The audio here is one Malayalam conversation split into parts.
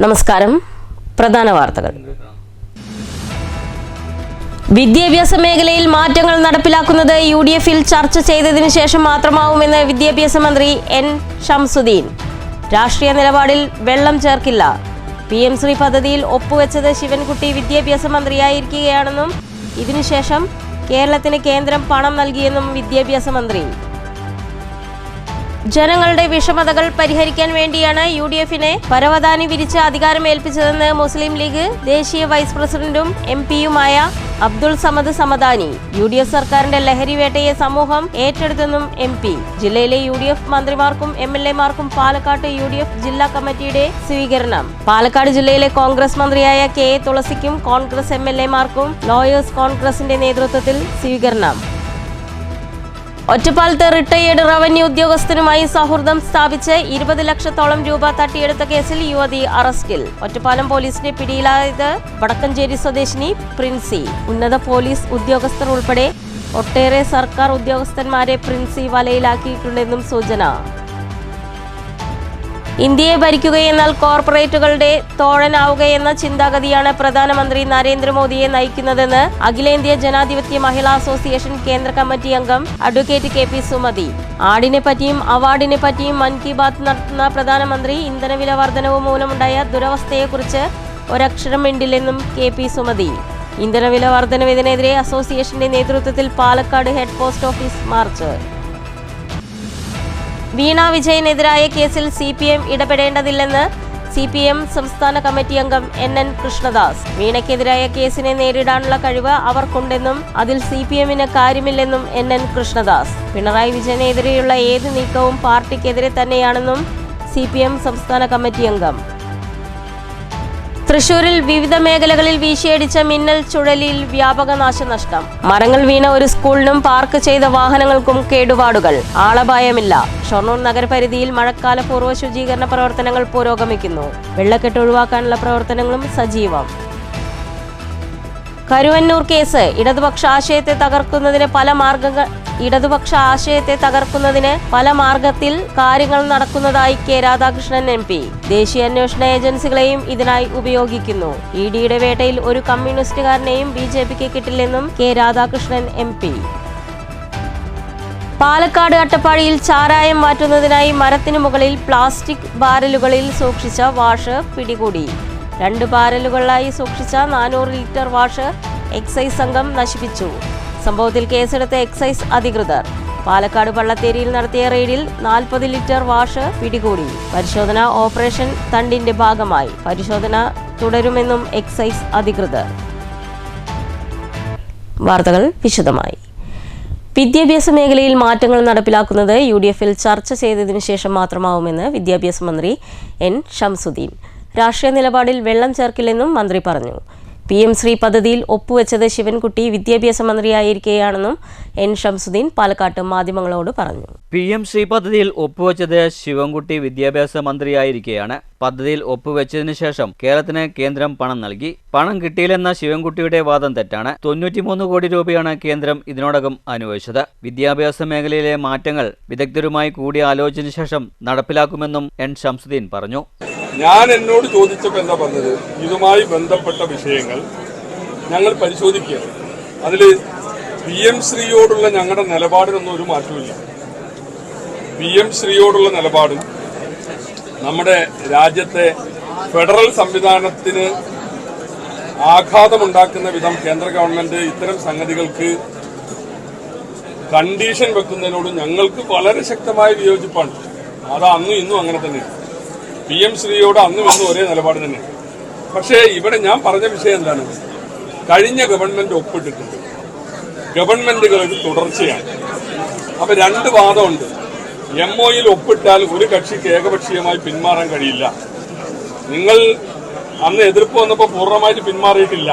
നമസ്കാരം. പ്രധാന വാർത്തകൾ. വിദ്യാഭ്യാസ മേഖലയിൽ മാറ്റങ്ങൾ നടപ്പിലാക്കുന്നത് UDF-ൽ ചർച്ച ചെയ്തതിനു ശേഷം മാത്രമാവുമെന്ന് വിദ്യാഭ്യാസ മന്ത്രി N. ഷംസുദ്ദീൻ. രാഷ്ട്രീയ നിലപാടിൽ വെള്ളം ചേർക്കില്ല. PM ശ്രീ പദ്ധതിയിൽ ഒപ്പുവെച്ചത് ശിവൻകുട്ടി വിദ്യാഭ്യാസ മന്ത്രിയായിരിക്കുകയാണെന്നും ഇതിനുശേഷം കേരളത്തിന് കേന്ദ്രം പണം നൽകിയെന്നും വിദ്യാഭ്യാസ മന്ത്രി. ജനങ്ങളുടെ വിഷമതകൾ പരിഹരിക്കാൻ വേണ്ടിയാണ് UDF-നെ പരവതാനി വിരിച്ച് അധികാരമേൽപ്പിച്ചതെന്ന് മുസ്ലിം ലീഗ് ദേശീയ വൈസ് പ്രസിഡന്റും MP-യുമായ അബ്ദുൾ സമദ് സമദാനി. UDF സർക്കാരിന്റെ ലഹരിവേട്ടയെ സമൂഹം ഏറ്റെടുത്തെന്നും MP. ജില്ലയിലെ UDF മന്ത്രിമാർക്കും MLA-മാർക്കും പാലക്കാട് UDF ജില്ലാ കമ്മിറ്റിയുടെ സ്വീകരണം. പാലക്കാട് ജില്ലയിലെ കോൺഗ്രസ് മന്ത്രിയായ K. തുളസിക്കും കോൺഗ്രസ് MLA-മാർക്കും ലോയേഴ്സ് കോൺഗ്രസിന്റെ നേതൃത്വത്തിൽ സ്വീകരണം. ഒറ്റപ്പാലത്ത് റിട്ടയേർഡ് റവന്യൂ ഉദ്യോഗസ്ഥനുമായി സൗഹൃദം സ്ഥാപിച്ച് 20 ലക്ഷത്തോളം രൂപ തട്ടിയെടുത്ത കേസിൽ യുവതി അറസ്റ്റിൽ. ഒറ്റപ്പാലം പോലീസിന്റെ പിടിയിലായത് വടക്കഞ്ചേരി സ്വദേശിനി പ്രിൻസി. ഉന്നത പോലീസ് ഉദ്യോഗസ്ഥർ ഉൾപ്പെടെ ഒട്ടേറെ സർക്കാർ ഉദ്യോഗസ്ഥന്മാരെ പ്രിൻസി വലയിലാക്കിയിട്ടുണ്ടെന്നും സൂചന. ഇന്ത്യയെ ഭരിക്കുകയെന്നാൽ കോർപ്പറേറ്റുകളുടെ തോഴനാവുകയെന്ന ചിന്താഗതിയാണ് പ്രധാനമന്ത്രി നരേന്ദ്രമോദിയെ നയിക്കുന്നതെന്ന് അഖിലേന്ത്യാ ജനാധിപത്യ മഹിളാ അസോസിയേഷൻ കേന്ദ്ര കമ്മിറ്റി അംഗം അഡ്വക്കേറ്റ് KP സുമതി. ആടിനെ പറ്റിയും അവാർഡിനെ പറ്റിയും മൻ കി ബാത്ത് നടത്തുന്ന പ്രധാനമന്ത്രി ഇന്ധനവില വർധനവ് മൂലമുണ്ടായ ദുരവസ്ഥയെക്കുറിച്ച് ഒരക്ഷരം മിണ്ടില്ലെന്നും KP സുമതി. ഇന്ധനവില വർധനവിനെതിരെ അസോസിയേഷന്റെ നേതൃത്വത്തിൽ Palakkad head post office march. Veena വിജയനെതിരായ കേസിൽ CPM ഇടപെടേണ്ടതില്ലെന്ന് CPM സംസ്ഥാന കമ്മിറ്റി അംഗം NN കൃഷ്ണദാസ്. വീണയ്ക്കെതിരായ കേസിനെ നേരിടാനുള്ള കഴിവ് അവർക്കുണ്ടെന്നും അതിൽ CPM-ന് കാര്യമില്ലെന്നും NN കൃഷ്ണദാസ്. പിണറായി വിജയനെതിരെയുള്ള ഏത് നീക്കവും പാർട്ടിക്കെതിരെ തന്നെയാണെന്നും CPM സംസ്ഥാന കമ്മിറ്റി അംഗം. തൃശൂരിൽ വിവിധ മേഖലകളിൽ വീശിയടിച്ച മിന്നൽ ചുഴലിയിൽ വ്യാപക നാശനഷ്ടം. മരങ്ങൾ വീണ ഒരു സ്കൂളിനും പാർക്ക് ചെയ്ത വാഹനങ്ങൾക്കും കേടുപാടുകൾ. ആളപായമില്ല. ഷൊർണൂർ നഗരപരിധിയിൽ മഴക്കാല പൂർവ്വ ശുചീകരണ പ്രവർത്തനങ്ങൾ പുരോഗമിക്കുന്നു. വെള്ളക്കെട്ട് ഒഴിവാക്കാനുള്ള പ്രവർത്തനങ്ങളും സജീവം. കരുവന്നൂർ കേസ്. ഇടതുപക്ഷ ആശയത്തെ തകർക്കുന്നതിന് പല മാർഗത്തിൽ കാര്യങ്ങൾ നടക്കുന്നതായി K. രാധാകൃഷ്ണൻ MP. ദേശീയ അന്വേഷണ ഏജൻസികളെയും ഇതിനായി ഉപയോഗിക്കുന്നു. ED-യുടെ വേട്ടയിൽ ഒരു കമ്മ്യൂണിസ്റ്റുകാരനെയും BJP-ക്ക് കിട്ടില്ലെന്നും K. രാധാകൃഷ്ണൻ MP. പാലക്കാട് അട്ടപ്പാടിയിൽ ചാരായം മാറ്റുന്നതിനായി മരത്തിനു മുകളിൽ പ്ലാസ്റ്റിക് ബാരലുകളിൽ സൂക്ഷിച്ച വാഷ് പിടികൂടി. 2 ബാരലുകളിലായി സൂക്ഷിച്ച 400 ലിറ്റർ വാഷ് എക്സൈസ് സംഘം നശിപ്പിച്ചു. സംഭവത്തിൽ കേസെടുത്ത എക്സൈസ് അധികൃതർ. പാലക്കാട് പള്ളത്തേരിയിൽ നടത്തിയ റെയ്ഡിൽ 40 ലിറ്റർ വാഷ് പിടികൂടി. പരിശോധന ഓപ്പറേഷൻ തണ്ടിന്റെ ഭാഗമായി. പരിശോധന തുടരുമെന്നും എക്സൈസ് അധികൃതർ. വാർത്തകൾ വിശദമായി. വിദ്യാഭ്യാസ മേഖലയിൽ മാറ്റങ്ങൾ നടപ്പിലാക്കുന്നത് UDF-ൽ ചർച്ച ചെയ്തതിനു ശേഷം മാത്രമാവുമെന്ന് വിദ്യാഭ്യാസ മന്ത്രി N. ഷംസുദ്ദീൻ. രാഷ്ട്രീയ നിലപാടിൽ വെള്ളം ചേർക്കില്ലെന്നും മന്ത്രി പറഞ്ഞു. PM ശ്രീ പദ്ധതിയിൽ ഒപ്പുവെച്ചത് ശിവൻകുട്ടി വിദ്യാഭ്യാസ മന്ത്രിയായിരിക്കുകയാണെന്നും N. ഷംസുദ്ദീൻ പാലക്കാട്ട് മാധ്യമങ്ങളോട് പറഞ്ഞു. PM ശ്രീ പദ്ധതിയിൽ ഒപ്പുവെച്ചത് ശിവൻകുട്ടി വിദ്യാഭ്യാസ മന്ത്രിയായിരിക്കെയാണ്. പദ്ധതിയിൽ ഒപ്പുവെച്ചതിനു ശേഷം കേരളത്തിന് കേന്ദ്രം പണം നൽകി. പണം കിട്ടിയില്ലെന്ന ശിവൻകുട്ടിയുടെ വാദം തെറ്റാണ്. 93 കോടി രൂപയാണ് കേന്ദ്രം ഇതിനോടകം അനുവദിച്ചത്. വിദ്യാഭ്യാസ മേഖലയിലെ മാറ്റങ്ങൾ വിദഗ്ധരുമായി കൂടി ആലോചിച്ചതിനു ശേഷം നടപ്പിലാക്കുമെന്നും N. ഷംസുദ്ദീൻ പറഞ്ഞു. ഞാൻ എന്നോട് ചോദിച്ചപ്പോൾ എന്താ പറഞ്ഞത്, ഇതുമായി ബന്ധപ്പെട്ട വിഷയങ്ങൾ ഞങ്ങൾ പരിശോധിക്കുകയാണ്. അതിൽ PM ശ്രീയോടുള്ള ഞങ്ങളുടെ നിലപാടിനൊന്നും ഒരു മാറ്റമില്ല. PM ശ്രീയോടുള്ള നിലപാടും നമ്മുടെ രാജ്യത്തെ ഫെഡറൽ സംവിധാനത്തിന് ആഘാതമുണ്ടാക്കുന്ന വിധം കേന്ദ്ര ഗവൺമെന്റ് ഇത്തരം സംഗതികൾക്ക് കണ്ടീഷൻ വെക്കുന്നതിനോട് ഞങ്ങൾക്ക് വളരെ ശക്തമായ വിയോജിപ്പാണ്. അത് അന്നും ഇന്നും അങ്ങനെ തന്നെയാണ്. PM ശ്രീയോട് അന്നും ഇന്നും ഒരേ നിലപാട് തന്നെയാണ്. പക്ഷേ ഇവിടെ ഞാൻ പറഞ്ഞ വിഷയം എന്താണ്, കഴിഞ്ഞ ഗവൺമെന്റ് ഒപ്പിട്ടിട്ടുണ്ട്, ഗവൺമെന്റുകൾക്ക് തുടർച്ചയാണ്. അപ്പൊ 2 വാദമുണ്ട്. MOU-ൽ ഒപ്പിട്ടാൽ ഒരു കക്ഷിക്ക് ഏകപക്ഷീയമായി പിന്മാറാൻ കഴിയില്ല. നിങ്ങൾ അന്ന് എതിർപ്പ് വന്നപ്പോൾ പൂർണ്ണമായിട്ട് പിന്മാറിയിട്ടില്ല.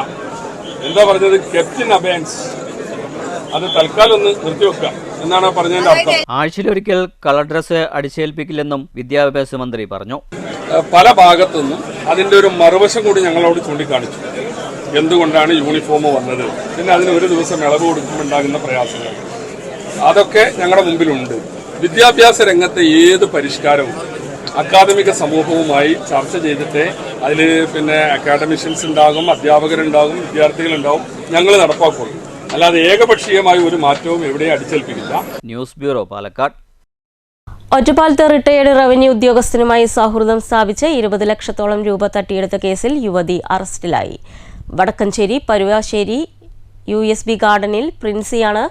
എന്താ പറഞ്ഞത്, കെപ്റ്റിൻ അബയൻസ്, അത് തൽക്കാലം ഒന്ന് നിർത്തിവെക്കുക എന്നാണ് പറഞ്ഞതിന്റെ അർത്ഥം. ആഴ്ചയിലൊരിക്കൽ കളർ ഡ്രസ് അടിച്ചേൽപ്പിക്കില്ലെന്നും വിദ്യാഭ്യാസ മന്ത്രി പറഞ്ഞു. പല ഭാഗത്തുനിന്നും അതിന്റെ ഒരു മറുവശം കൂടി ഞങ്ങളോട് ചൂണ്ടിക്കാണിച്ചു. എന്തുകൊണ്ടാണ് യൂണിഫോം വന്നത്, പിന്നെ അതിന് ഒരു ദിവസം ഇളവ് കൊടുക്കുമ്പോണ്ടാകുന്ന പ്രയാസങ്ങൾ, അതൊക്കെ ഞങ്ങളുടെ മുമ്പിലുണ്ട്. വിദ്യാഭ്യാസ രംഗത്തെ ഏത് പരിഷ്കാരവും അക്കാദമിക സമൂഹവുമായി ചർച്ച ചെയ്തിട്ട് അതിൽ പിന്നെ അക്കാഡമിഷ്യൻസ് ഉണ്ടാകും, അധ്യാപകരുണ്ടാകും, വിദ്യാർത്ഥികളുണ്ടാകും, ഞങ്ങൾ നടപ്പാക്കുള്ളൂ. അല്ലാതെ ഏകപക്ഷീയമായി ഒരു മാറ്റവും എവിടെയും അടിച്ചേൽപ്പിക്കില്ല. News bureau, Palakkad. ഒറ്റപ്പാലത്ത് റിട്ടയേർഡ് റവന്യൂ ഉദ്യോഗസ്ഥനുമായി സൗഹൃദം സ്ഥാപിച്ച് 20 ലക്ഷത്തോളം രൂപ തട്ടിയെടുത്ത കേസിൽ യുവതി അറസ്റ്റിലായി. വടക്കഞ്ചേരി പരുവാശ്ശേരി USB ഗാർഡനിൽ പ്രിൻസിയാണ്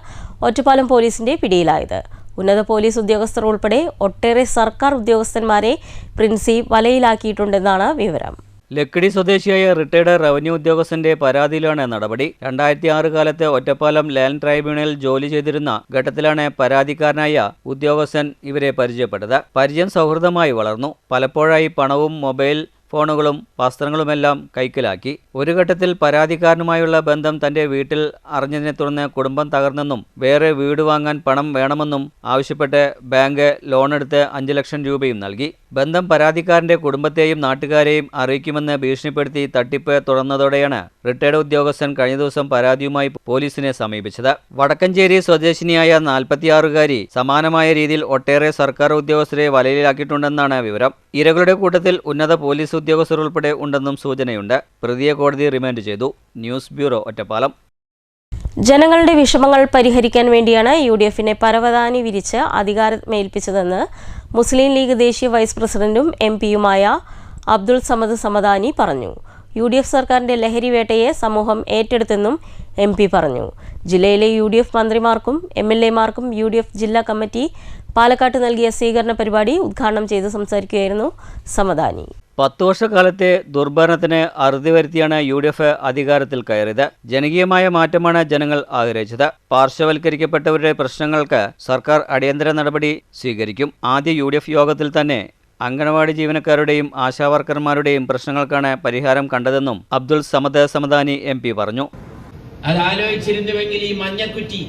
ഒറ്റപ്പാലം പോലീസിന്റെ പിടിയിലായത്. ഉന്നത പോലീസ് ഉദ്യോഗസ്ഥർ ഉൾപ്പെടെ ഒട്ടേറെ സർക്കാർ ഉദ്യോഗസ്ഥന്മാരെ പ്രിൻസി വലയിലാക്കിയിട്ടുണ്ടെന്നാണ് വിവരം. ലക്കിടി സ്വദേശിയായ റിട്ടയർഡ് റവന്യൂ ഉദ്യോഗസ്ഥന്റെ പരാതിയിലാണ് നടപടി. 2006 കാലത്ത് ഒറ്റപ്പാലം ലാൻഡ് ട്രൈബ്യൂണലിൽ ജോലി ചെയ്തിരുന്ന ഘട്ടത്തിലാണ് പരാതിക്കാരനായ ഉദ്യോഗസ്ഥൻ ഇവരെ പരിചയപ്പെട്ടത്. പരിചയം സൗഹൃദമായി വളർന്നു. പലപ്പോഴായി പണവും മൊബൈൽ ഫോണുകളും വസ്ത്രങ്ങളുമെല്ലാം കൈക്കലാക്കി. ഒരു ഘട്ടത്തിൽ പരാതിക്കാരനുമായുള്ള ബന്ധം തന്റെ വീട്ടിൽ അറിഞ്ഞതിനെ തുടർന്ന് കുടുംബം തകർന്നെന്നും വേറെ വീട് വാങ്ങാൻ പണം വേണമെന്നും ആവശ്യപ്പെട്ട് ബാങ്ക് ലോണെടുത്ത് 5 ലക്ഷം രൂപയും നൽകി. ബന്ധം പരാതിക്കാരന്റെ കുടുംബത്തെയും നാട്ടുകാരെയും അറിയിക്കുമെന്ന് ഭീഷണിപ്പെടുത്തി തട്ടിപ്പ് തുടർന്നതോടെയാണ് റിട്ടയർഡ് ഉദ്യോഗസ്ഥൻ കഴിഞ്ഞ ദിവസം പരാതിയുമായി പോലീസിനെ സമീപിച്ചത്. വടക്കഞ്ചേരി സ്വദേശിനിയായ 46-കാരി സമാനമായ രീതിയിൽ ഒട്ടേറെ സർക്കാർ ഉദ്യോഗസ്ഥരെ വലയിലാക്കിയിട്ടുണ്ടെന്നാണ് വിവരം. ഇരകളുടെ കൂട്ടത്തിൽ ഉന്നത പോലീസ് ഉദ്യോഗസ്ഥർ ഉൾപ്പെടെ ഉണ്ടെന്നും സൂചനയുണ്ട്. പ്രതിയെ കോടതി റിമാൻഡ് ചെയ്തു. News bureau, Ottapalam. ജനങ്ങളുടെ വിഷമങ്ങൾ പരിഹരിക്കാൻ വേണ്ടിയാണ് UDFനെ പരവതാനി വിരിച്ച് അധികാരമേൽപ്പിച്ചതെന്ന് മുസ്ലിം ലീഗ് ദേശീയ വൈസ് പ്രസിഡന്റും MPയുമായ അബ്ദുൾ സമദ് സമദാനി പറഞ്ഞു. UDF സർക്കാരിന്റെ ലഹരി വേട്ടയെ സമൂഹം ഏറ്റെടുത്തെന്നും MP പറഞ്ഞു. ജില്ലയിലെ UDF മന്ത്രിമാർക്കും MLAമാർക്കും UDF ജില്ലാ കമ്മിറ്റി പാലക്കാട്ട് നൽകിയ സ്വീകരണ പരിപാടി ഉദ്ഘാടനം ചെയ്ത് സംസാരിക്കുകയായിരുന്നു സമദാനി. 10 വർഷക്കാലത്തെ ദുർഭരണത്തിന് അറുതി വരുത്തിയാണ് UDF അധികാരത്തിൽ കയറിയത്. ജനകീയമായ മാറ്റമാണ് ജനങ്ങൾ ആഗ്രഹിച്ചത്. പാർശ്വവൽക്കരിക്കപ്പെട്ടവരുടെ പ്രശ്നങ്ങൾക്ക് സർക്കാർ അടിയന്തര നടപടി സ്വീകരിക്കും. ആദ്യ UDF യോഗത്തിൽ തന്നെ അംഗനവാടി ജീവനക്കാരുടെയും ആശാവർക്കർമാരുടെയും പ്രശ്നങ്ങൾക്കാണ് പരിഹാരം കണ്ടതെന്നും അബ്ദുൾ സമദ് സമദാനി MP പറഞ്ഞു. അതാലോചിച്ചിരുന്നുവെങ്കിൽ ഈ മഞ്ഞക്കുറ്റി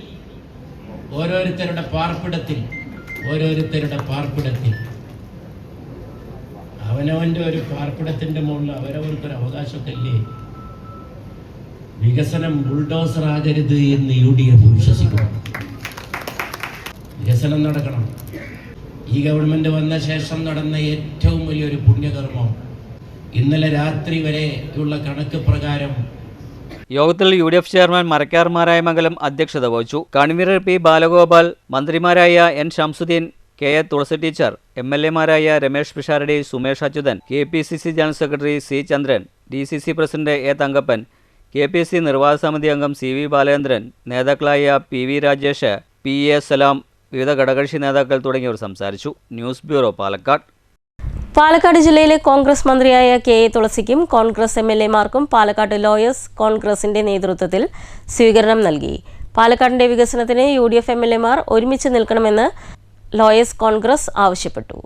ഓരോരുത്തരുടെ പാർപ്പിടത്തിൽ അവനവന്റെ ഒരു പാർപ്പിടത്തിന്റെ മുകളിൽ അവരവർക്കൊരു അവകാശമൊക്കെ. വികസനം ബുൾഡോസർ ആകരുത് എന്ന് UDF വിശ്വസിക്കുന്നു. വികസനം നടക്കണം. ഈ ഗവൺമെന്റ് വന്ന ശേഷം നടന്ന ഏറ്റവും വലിയൊരു പുണ്യകർമ്മം ഇന്നലെ രാത്രി വരെയുള്ള കണക്ക് പ്രകാരം യോഗത്തിൽ UDF ചെയർമാൻ മരക്കാർ മാരായമംഗലം അധ്യക്ഷത വഹിച്ചു. കൺവീനർ P ബാലഗോപാൽ, മന്ത്രിമാരായ N Shamsuddin, KA Thulasi teacher, MLAമാരായ Ramesh Pisharody, Sumesh Achuthan, KPCC general secretary C Chandran, DCC president A Thankappan, KPC നിർവാഹക സമിതി അംഗം CV ബാലേന്ദ്രൻ, നേതാക്കളായ PV രാജേഷ്, PA സലാം, വിവിധ ഘടകകക്ഷി നേതാക്കൾ തുടങ്ങിയവർ സംസാരിച്ചു. News bureau, Palakkad. പാലക്കാട് ജില്ലയിലെ കോൺഗ്രസ് മന്ത്രിയായ KA തുളസിക്കും കോൺഗ്രസ് MLAമാർക്കും പാലക്കാട് ലോയേഴ്സ് കോൺഗ്രസിന്റെ നേതൃത്വത്തിൽ സ്വീകരണം നൽകി. പാലക്കാടിന്റെ വികസനത്തിന് UDF MLAമാർ ഒരുമിച്ച് നിൽക്കണമെന്ന് ലോയേഴ്സ് കോൺഗ്രസ് ആവശ്യപ്പെട്ടു.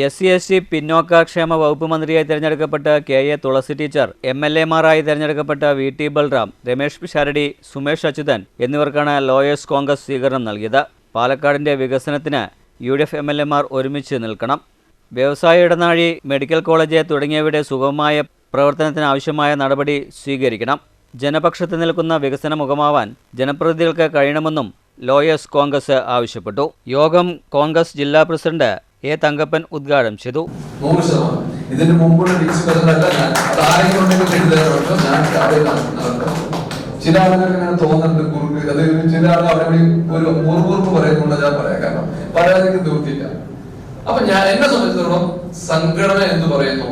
SC/ST പിന്നോക്ക ക്ഷേമ വകുപ്പ് മന്ത്രിയായി തിരഞ്ഞെടുക്കപ്പെട്ട KA തുളസി ടീച്ചർ, MLAമാരായി തിരഞ്ഞെടുക്കപ്പെട്ട VT ബൽറാം, രമേഷ് പിഷാരടി, സുമേഷ് അച്യുതൻ എന്നിവർക്കാണ് ലോയേഴ്സ് കോൺഗ്രസ് സ്വീകരണം നൽകിയത്. പാലക്കാടിന്റെ വികസനത്തിന് UDF MLAമാർ ഒരുമിച്ച് നിൽക്കണം. വ്യവസായ ഇടനാഴി, മെഡിക്കൽ കോളേജ് തുടങ്ങിയവയുടെ സുഗമമായ പ്രവർത്തനത്തിനാവശ്യമായ നടപടി സ്വീകരിക്കണം. ജനപക്ഷത്ത് നിൽക്കുന്ന വികസന മുഖമാവാൻ ജനപ്രതിനിധികൾക്ക് കഴിയണമെന്നും ലോയേഴ്സ് കോൺഗ്രസ് ആവശ്യപ്പെട്ടു. യോഗം കോൺഗ്രസ് ജില്ലാ പ്രസിഡന്റ് A തങ്കപ്പൻ ഉദ്ഘാടനം ചെയ്തു. 100% ഇതിന് മുമ്പുള്ള ചില ആളുകൾക്ക് ഇങ്ങനെ തോന്നുന്നുണ്ട് കുറുക്ക്. അത് ചില ആളുകൾ അവിടെ ഒരു മുറുകുറുപ്പ് പറയുന്നുണ്ട്. ഞാൻ പറയാം, കാരണം പരാതിക്ക് തീർത്തില്ല. അപ്പൊ ഞാൻ എന്നെ സംബന്ധിച്ചിടത്തോളം സംഘടന എന്ന് പറയുന്നു,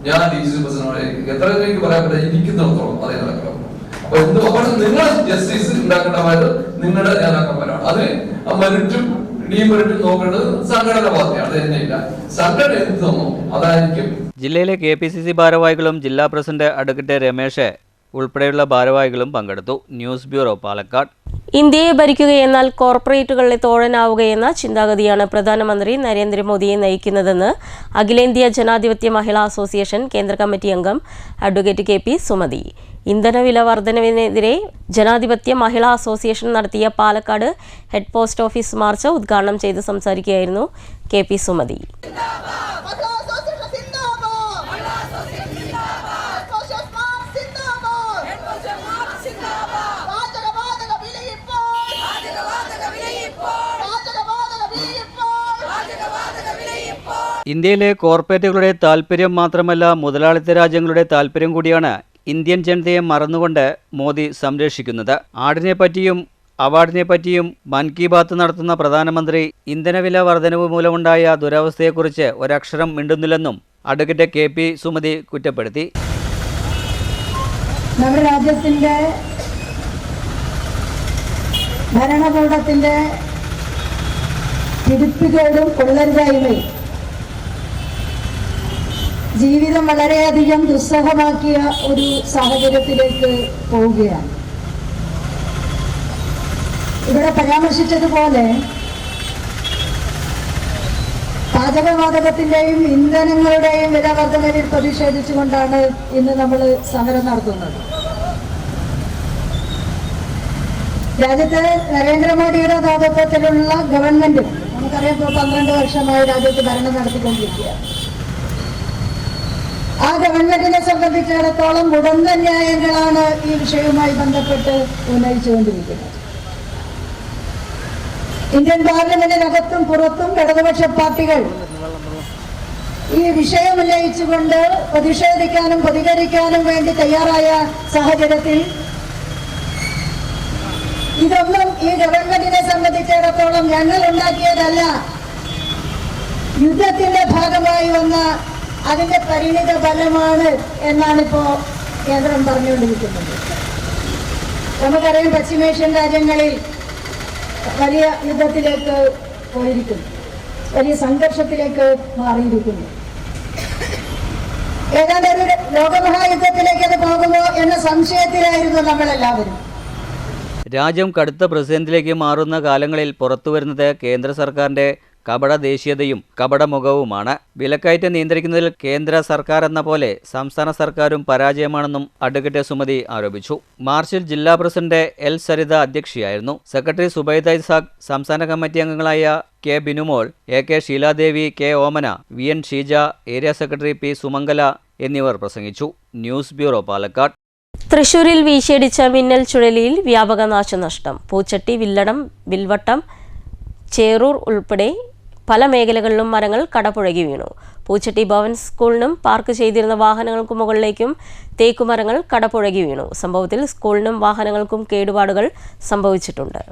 ഞാൻ DCC പ്രസിഡന്റ് എത്ര എനിക്ക് പറയാൻ പറ്റില്ല, ഇരിക്കുന്നിടത്തോളം അതേ നടക്കണം. അപ്പൊ അപ്പോൾ നിങ്ങൾ ജസ്റ്റിസ് ഉണ്ടാക്കേണ്ടമായത് നിങ്ങളുടെ നേതാക്കന്മാരാണ്. അത് മെറിറ്റും ഡിമെറിറ്റും നോക്കേണ്ടത് സംഘടന ബാധ്യതയാണ്. അത് തന്നെയില്ല, സംഘടന എന്ത് തന്നോ അതായിരിക്കും. ജില്ലയിലെ KPCC ഭാരവാഹികളും ജില്ലാ പ്രസിഡന്റ് അഡ്വക്കേറ്റ് രമേശ് ഉൾപ്പെടെയുള്ള ഭാരവാഹികളും പങ്കെടുത്തു. News bureau, Palakkad. ഇന്ത്യയെ ഭരിക്കുകയെന്നാൽ കോർപ്പറേറ്റുകളിലെ തോഴനാവുകയെന്ന ചിന്താഗതിയാണ് പ്രധാനമന്ത്രി നരേന്ദ്രമോദിയെ നയിക്കുന്നതെന്ന് അഖിലേന്ത്യാ ജനാധിപത്യ മഹിളാ അസോസിയേഷൻ കേന്ദ്ര കമ്മിറ്റി അംഗം അഡ്വക്കേറ്റ് KP സുമതി. ഇന്ധനവില വർധനവിനെതിരെ ജനാധിപത്യ മഹിളാ അസോസിയേഷൻ നടത്തിയ Palakkad head post office March ഉദ്ഘാടനം ചെയ്ത് സംസാരിക്കുകയായിരുന്നു KP സുമതി. Bye. ഇന്ത്യയിലെ കോർപ്പറേറ്റുകളുടെ താൽപ്പര്യം മാത്രമല്ല, മുതലാളിത്ത രാജ്യങ്ങളുടെ താൽപ്പര്യം കൂടിയാണ് ഇന്ത്യൻ ജനതയെ മറന്നുകൊണ്ട് മോദി സംരക്ഷിക്കുന്നത്. ആടിനെപ്പറ്റിയും അവാർഡിനെപ്പറ്റിയും മൻ കി ബാത്ത് നടത്തുന്ന പ്രധാനമന്ത്രി ഇന്ധനവില വർധനവ് മൂലമുണ്ടായ ദുരവസ്ഥയെക്കുറിച്ച് ഒരക്ഷരം മിണ്ടുന്നില്ലെന്നും അഡ്വക്കേറ്റ് KP സുമതി കുറ്റപ്പെടുത്തി. നമ്മുടെ രാജ്യത്തിൻ്റെ ഭരണകൂടത്തിൻ്റെ പിടിപ്പുകേടും കൊള്ളരുതായ്മയും ജീവിതം വളരെയധികം ദുസ്സഹമാക്കിയ ഒരു സാഹചര്യത്തിലേക്ക് പോവുകയാണ്. ഇവിടെ പരാമർശിച്ചതുപോലെ പാചകവാതകത്തിൻ്റെയും ഇന്ധനങ്ങളുടെയും വില വർധനവിൽ പ്രതിഷേധിച്ചുകൊണ്ടാണ് ഇന്ന് നമ്മൾ സമരം നടത്തുന്നത്. രാജ്യത്ത് നരേന്ദ്രമോദിയുടെ നേതൃത്വത്തിലുള്ള ഗവൺമെന്റ്, നമുക്കറിയാം, 12 വർഷമായി രാജ്യത്ത് ഭരണം നടത്തിക്കൊണ്ടിരിക്കുകയാണ്. ആ ഗവൺമെന്റിനെ സംബന്ധിച്ചിടത്തോളം ഉടന്ന ന്യായങ്ങളാണ് ഈ വിഷയവുമായി ബന്ധപ്പെട്ട് ഉന്നയിച്ചുകൊണ്ടിരിക്കുന്നത്. ഇന്ത്യൻ പാർലമെന്റിനകത്തും പുറത്തും ഇടതുപക്ഷ പാർട്ടികൾ ഈ വിഷയം ഉന്നയിച്ചുകൊണ്ട് പ്രതിഷേധിക്കാനും പ്രതികരിക്കാനും വേണ്ടി തയ്യാറായ സാഹചര്യത്തിൽ ഇതൊന്നും ഈ ഗവൺമെന്റിനെ സംബന്ധിച്ചിടത്തോളം ഞങ്ങൾ ഉണ്ടാക്കിയതല്ല, യുദ്ധത്തിന്റെ ഭാഗമായി വന്ന അതിന്റെ പരിണിത ഫലമാണ് എന്നാണിപ്പോ കേന്ദ്രം പറഞ്ഞുകൊണ്ടിരിക്കുന്നത്. നമുക്കറിയാം, പശ്ചിമേഷ്യൻ രാജ്യങ്ങളിൽ വലിയ യുദ്ധത്തിലേക്ക് പോയിരിക്കുന്നു, വലിയ സംഘർഷത്തിലേക്ക് മാറിയിരിക്കുന്നു. ഏതാണ്ട് ഒരു ലോകമഹായുദ്ധത്തിലേക്ക് അത് പോകുമോ എന്ന സംശയത്തിലായിരുന്നു നമ്മളെല്ലാവരും. രാജ്യം കടുത്ത പ്രതിസന്ധിയിലേക്ക് മാറുന്ന കാലങ്ങളിൽ പുറത്തുവരുന്നത് കേന്ദ്ര സർക്കാരിന്റെ കപട ദേശീയതയും കപടമുഖവുമാണ്. വിലക്കയറ്റം നിയന്ത്രിക്കുന്നതിൽ കേന്ദ്ര സർക്കാർ എന്ന പോലെ സംസ്ഥാന സർക്കാരും പരാജയമാണെന്നും അഡ്വക്കേറ്റ് സുമതി ആരോപിച്ചു. മാർച്ചിൽ ജില്ലാ പ്രസിഡന്റ് L സരിത അധ്യക്ഷയായിരുന്നു. സെക്രട്ടറി സുബൈദ ഇസാഖ്, സംസ്ഥാന കമ്മിറ്റി അംഗങ്ങളായ K Binumol, AK Sheeladevi, K Omana, VN Sheeja, area secretary P Sumangala എന്നിവർ പ്രസംഗിച്ചു. News bureau, Palakkad. തൃശൂരിൽ വീശിയടിച്ച മിന്നൽ ചുഴലിയിൽ വ്യാപക നാശനഷ്ടം. പൂച്ചട്ടി, വില്ലടം, വിൽവട്ടം, ചേറൂർ ഉൾപ്പെടെ പല മേഖലകളിലും മരങ്ങൾ കടപുഴകി വീണു. പൂച്ചട്ടി ഭവൻസ് സ്കൂളിനും പാർക്ക് ചെയ്തിരുന്ന വാഹനങ്ങൾക്കു മുകളിലേക്കും തേക്കുമരങ്ങൾ കടപുഴകി വീണു. സംഭവത്തിൽ സ്കൂളിനും വാഹനങ്ങൾക്കും കേടുപാടുകൾ സംഭവിച്ചിട്ടുണ്ട്.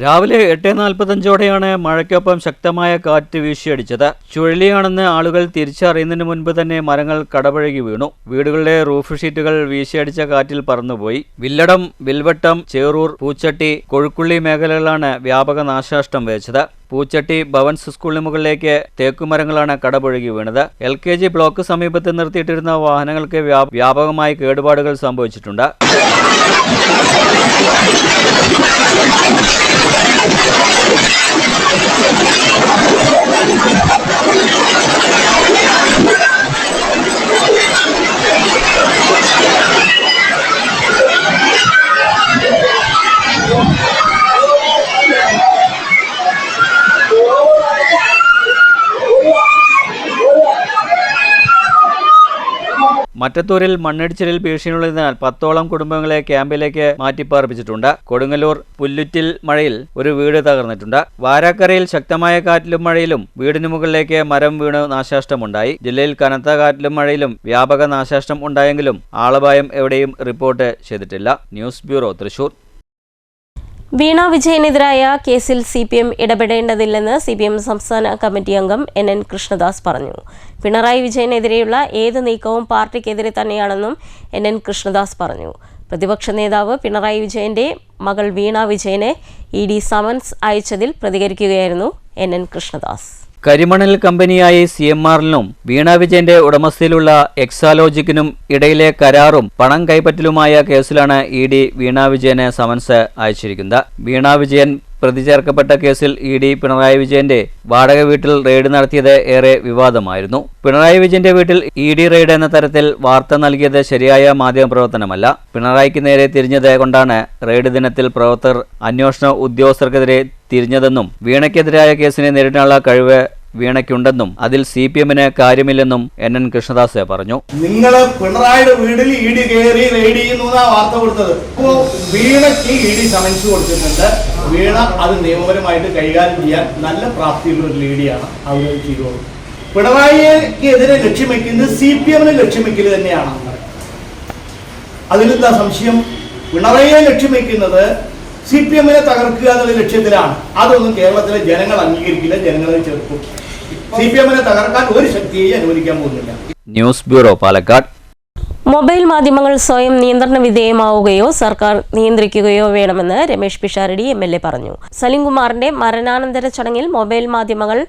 രാവിലെ 8:45ഓടെയാണ് മഴയ്ക്കൊപ്പം ശക്തമായ കാറ്റ് വീശിയടിച്ചത്. ചുഴലിയാണെന്ന് ആളുകൾ തിരിച്ചറിയുന്നതിന് മുൻപ് തന്നെ മരങ്ങൾ കടപുഴകി വീണു. വീടുകളുടെ റൂഫ് ഷീറ്റുകൾ വീശിയടിച്ച കാറ്റിൽ പറന്നുപോയി. വില്ലടം, വിൽവട്ടം, ചേറൂർ, പൂച്ചട്ടി, കൊഴുക്കുള്ളി മേഖലകളിലാണ് വ്യാപക നാശനഷ്ടം വിതച്ചത്. പൂച്ചട്ടി ഭവൻസ് സ്കൂളിന് മുകളിലേക്ക് തേക്കുമരങ്ങളാണ് കടപുഴകി വീണത്. LKG ബ്ലോക്ക് സമീപത്ത് നിർത്തിയിട്ടിരുന്ന വാഹനങ്ങൾക്ക് വ്യാപകമായി കേടുപാടുകൾ സംഭവിച്ചിട്ടുണ്ട്. മറ്റത്തൂരിൽ മണ്ണിടിച്ചിലിൽ ഭീഷണിയുള്ളതിനാൽ 10ഓളം കുടുംബങ്ങളെ ക്യാമ്പിലേക്ക് മാറ്റിപ്പാർപ്പിച്ചിട്ടുണ്ട്. കൊടുങ്ങല്ലൂർ പുല്ലുറ്റിൽ മഴയിൽ ഒരു വീട് തകർന്നിട്ടുണ്ട്. വാരാക്കരയിൽ ശക്തമായ കാറ്റിലും മഴയിലും വീടിനു മുകളിലേക്ക് മരം വീണ് നാശനഷ്ടമുണ്ടായി. ജില്ലയിൽ കനത്ത കാറ്റിലും മഴയിലും വ്യാപക നാശനഷ്ടം ഉണ്ടായെങ്കിലും ആളപായം എവിടെയും റിപ്പോർട്ട് ചെയ്തിട്ടില്ല. News bureau, Thrissur. വീണ വിജയനെതിരായ കേസിൽ CPM ഇടപെടേണ്ടതില്ലെന്ന് CPM സംസ്ഥാന കമ്മിറ്റി അംഗം NN കൃഷ്ണദാസ് പറഞ്ഞു. പിണറായി വിജയനെതിരെയുള്ള ഏത് നീക്കവും പാർട്ടിക്കെതിരെ തന്നെയാണെന്നും NN കൃഷ്ണദാസ് പറഞ്ഞു. പ്രതിപക്ഷ നേതാവ് പിണറായി വിജയന്റെ മകൾ വീണ വിജയനെ ED സമൻസ് അയച്ചതിൽ പ്രതികരിക്കുകയായിരുന്നു NN കൃഷ്ണദാസ്. കരിമണൽ കമ്പനിയായ CMRലിനും വീണ വിജയന്റെ ഉടമസ്ഥയിലുള്ള എക്സാലോജിക്കിനും ഇടയിലെ കരാറും പണം കൈപ്പറ്റലുമായ കേസിലാണ് ED വീണ വിജയന് സമൻസ് അയച്ചിരിക്കുന്നത്. വീണ വിജയൻ പ്രതി ചേർക്കപ്പെട്ട കേസിൽ ED പിണറായി വിജയന്റെ വാടക വീട്ടിൽ റെയ്ഡ് നടത്തിയത് ഏറെ വിവാദമായിരുന്നു. പിണറായി വിജയന്റെ വീട്ടിൽ ED റെയ്ഡ് എന്ന തരത്തിൽ വാർത്ത നൽകിയത് ശരിയായ മാധ്യമപ്രവർത്തനമല്ല. പിണറായിക്ക് നേരെ തിരിഞ്ഞത് കൊണ്ടാണ് റെയ്ഡ് ദിനത്തിൽ പ്രവർത്തകർ അന്വേഷണ ഉദ്യോഗസ്ഥർക്കെതിരെ തിരിഞ്ഞതെന്നും വീണയ്ക്കെതിരായ കേസിനെ നേരിടാനുള്ള കഴിവ് വീണയ്ക്കുണ്ടെന്നും അതിൽ CPMന് കാര്യമില്ലെന്നും NN കൃഷ്ണദാസ് പറഞ്ഞു. നിങ്ങൾ പിണറായിയുടെ വീട്ടിൽ ED കയറി റെയ്ഡ് ചെയ്യുന്നു വാർത്ത കൊടുത്തത്. അപ്പോൾ വീണയ്ക്ക് ED സമൻസ് കൊടുത്തിട്ടുണ്ട്. വീണ അത് നിയമപരമായിട്ട് കൈകാര്യം ചെയ്യാൻ നല്ല പ്രാപ്തിയുള്ള ഒരു ലേഡിയാണ്. അവർ ചെയ്തോളൂ. പിണറായിക്കെതിരെ ലക്ഷ്യം വയ്ക്കുന്നത് CPM ലക്ഷ്യം വയ്ക്കൽ തന്നെയാണ്. അതിലെന്താ സംശയം? പിണറായിയെ ലക്ഷ്യം വയ്ക്കുന്നത് CPM തകർക്കുക എന്നുള്ള ലക്ഷ്യത്തിലാണ്. അതൊന്നും കേരളത്തിലെ ജനങ്ങൾ അംഗീകരിക്കില്ല, ജനങ്ങളെ ചെറുക്കും. CPM തകർക്കാൻ ഒരു ശക്തിയെ അനുവദിക്കാൻ പോകുന്നില്ല. News bureau, Palakkad. മൊബൈൽ മാധ്യമങ്ങൾ സ്വയം നിയന്ത്രണ വിധേയമാവുകയോ സർക്കാർ നിയന്ത്രിക്കുകയോ വേണമെന്ന് രമേശ് പിഷാരടി MLA പറഞ്ഞു. സലിംകുമാറിന്റെ മരണാനന്തര ചടങ്ങിൽ മൊബൈൽ മാധ്യമങ്ങൾ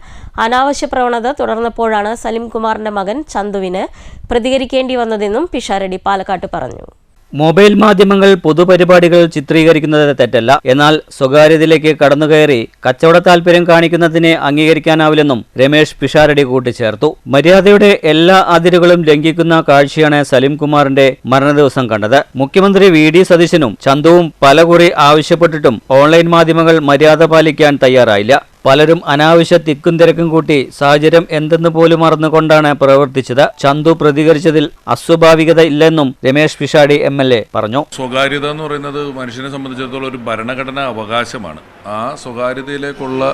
അനാവശ്യ പ്രവണത തുടർന്നപ്പോഴാണ് സലിംകുമാറിന്റെ മകൻ ചന്തുവിന് പ്രതികരിക്കേണ്ടി വന്നതെന്നും പിഷാരടി പാലക്കാട്ട് പറഞ്ഞു. മൊബൈൽ മാധ്യമങ്ങൾ പൊതുപരിപാടികൾ ചിത്രീകരിക്കുന്നത് തെറ്റല്ല. എന്നാൽ സ്വകാര്യതയിലേക്ക് കടന്നുകയറി കച്ചവട താൽപര്യം കാണിക്കുന്നതിനെ അംഗീകരിക്കാനാവില്ലെന്നും രമേശ് പിഷാരടി കൂട്ടിച്ചേർത്തു. മര്യാദയുടെ എല്ലാ അതിരുകളും ലംഘിക്കുന്ന കാഴ്ചയാണ് സലിംകുമാറിന്റെ മരണദിവസം കണ്ടത്. മുഖ്യമന്ത്രി VD സതീശനും ചന്തുവും പലകുറി ആവശ്യപ്പെട്ടിട്ടും ഓൺലൈൻ മാധ്യമങ്ങൾ മര്യാദ പാലിക്കാൻ തയ്യാറായില്ല. പലരും അനാവശ്യ തിക്കും തിരക്കും കൂട്ടി സാഹചര്യം എന്തെന്ന് പോലും മറന്നുകൊണ്ടാണ് പ്രവർത്തിച്ചത്. ചന്തു പ്രതികരിച്ചതിൽ അസ്വാഭാവികത ഇല്ലെന്നും രമേശ് പിഷാരടി MLA പറഞ്ഞു. സ്വകാര്യത എന്ന് പറയുന്നത് മനുഷ്യനെ സംബന്ധിച്ചിടത്തോളം ഒരു ഭരണഘടനാ അവകാശമാണ്. ആ സ്വകാര്യതയിലേക്കുള്ള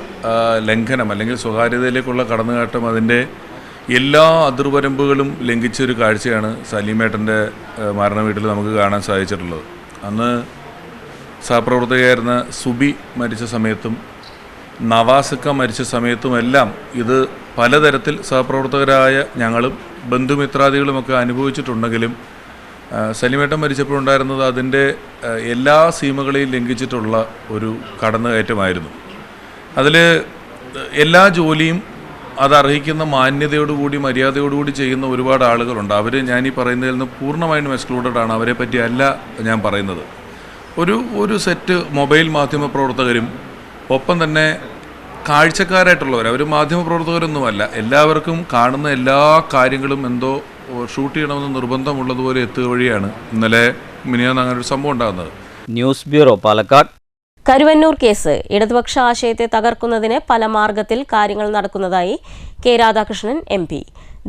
ലംഘനം അല്ലെങ്കിൽ സ്വകാര്യതയിലേക്കുള്ള കടന്നുകയറ്റം അതിൻ്റെ എല്ലാ അതിർവരമ്പുകളും ലംഘിച്ചൊരു കാഴ്ചയാണ് സലീമേട്ടൻ്റെ മരണ വീട്ടിൽ നമുക്ക് കാണാൻ സാധിച്ചിട്ടുള്ളത്. അന്ന് സഹപ്രവർത്തകയായിരുന്ന സുബി മരിച്ച സമയത്തും നവാസക്ക മരിച്ച സമയത്തുമെല്ലാം ഇത് പലതരത്തിൽ സഹപ്രവർത്തകരായ ഞങ്ങളും ബന്ധുമിത്രാദികളുമൊക്കെ അനുഭവിച്ചിട്ടുണ്ടെങ്കിലും സലിമേട്ടൻ മരിച്ചപ്പോഴുണ്ടായിരുന്നത് അതിൻ്റെ എല്ലാ സീമകളെയും ലംഘിച്ചിട്ടുള്ള ഒരു കടന്നുകയറ്റമായിരുന്നു. അതിൽ എല്ലാ ജോലിയും അതർഹിക്കുന്ന മാന്യതയോടുകൂടി മര്യാദയോടുകൂടി ചെയ്യുന്ന ഒരുപാട് ആളുകളുണ്ട്. അവർ ഞാനീ പറയുന്നതിൽ നിന്ന് പൂർണ്ണമായും എക്സ്ക്ലൂഡഡ് ആണ്. അവരെ പറ്റി അല്ല ഞാൻ പറയുന്നത്. ഒരു സെറ്റ് മൊബൈൽ മാധ്യമ പ്രവർത്തകരും ഒപ്പം തന്നെ കാഴ്ചക്കാരായിട്ടുള്ളവർ, അവർ മാധ്യമപ്രവർത്തകരൊന്നുമല്ല, എല്ലാവർക്കും കാണുന്ന എല്ലാ കാര്യങ്ങളും എന്തോ ഷൂട്ട് ചെയ്യണമെന്ന് നിർബന്ധമുള്ളതുപോലെ എത്തുക വഴിയാണ് ഇന്നലെ മിനിയാന്ന് അങ്ങനെ ഒരു സംഭവം ഉണ്ടാകുന്നത്. News bureau, Palakkad. Karuvannur case ഇടതുപക്ഷ ആശയത്തെ തകർക്കുന്നതിന് പല മാർഗത്തിൽ കാര്യങ്ങൾ നടക്കുന്നതായി കെ രാധാകൃഷ്ണൻ MP.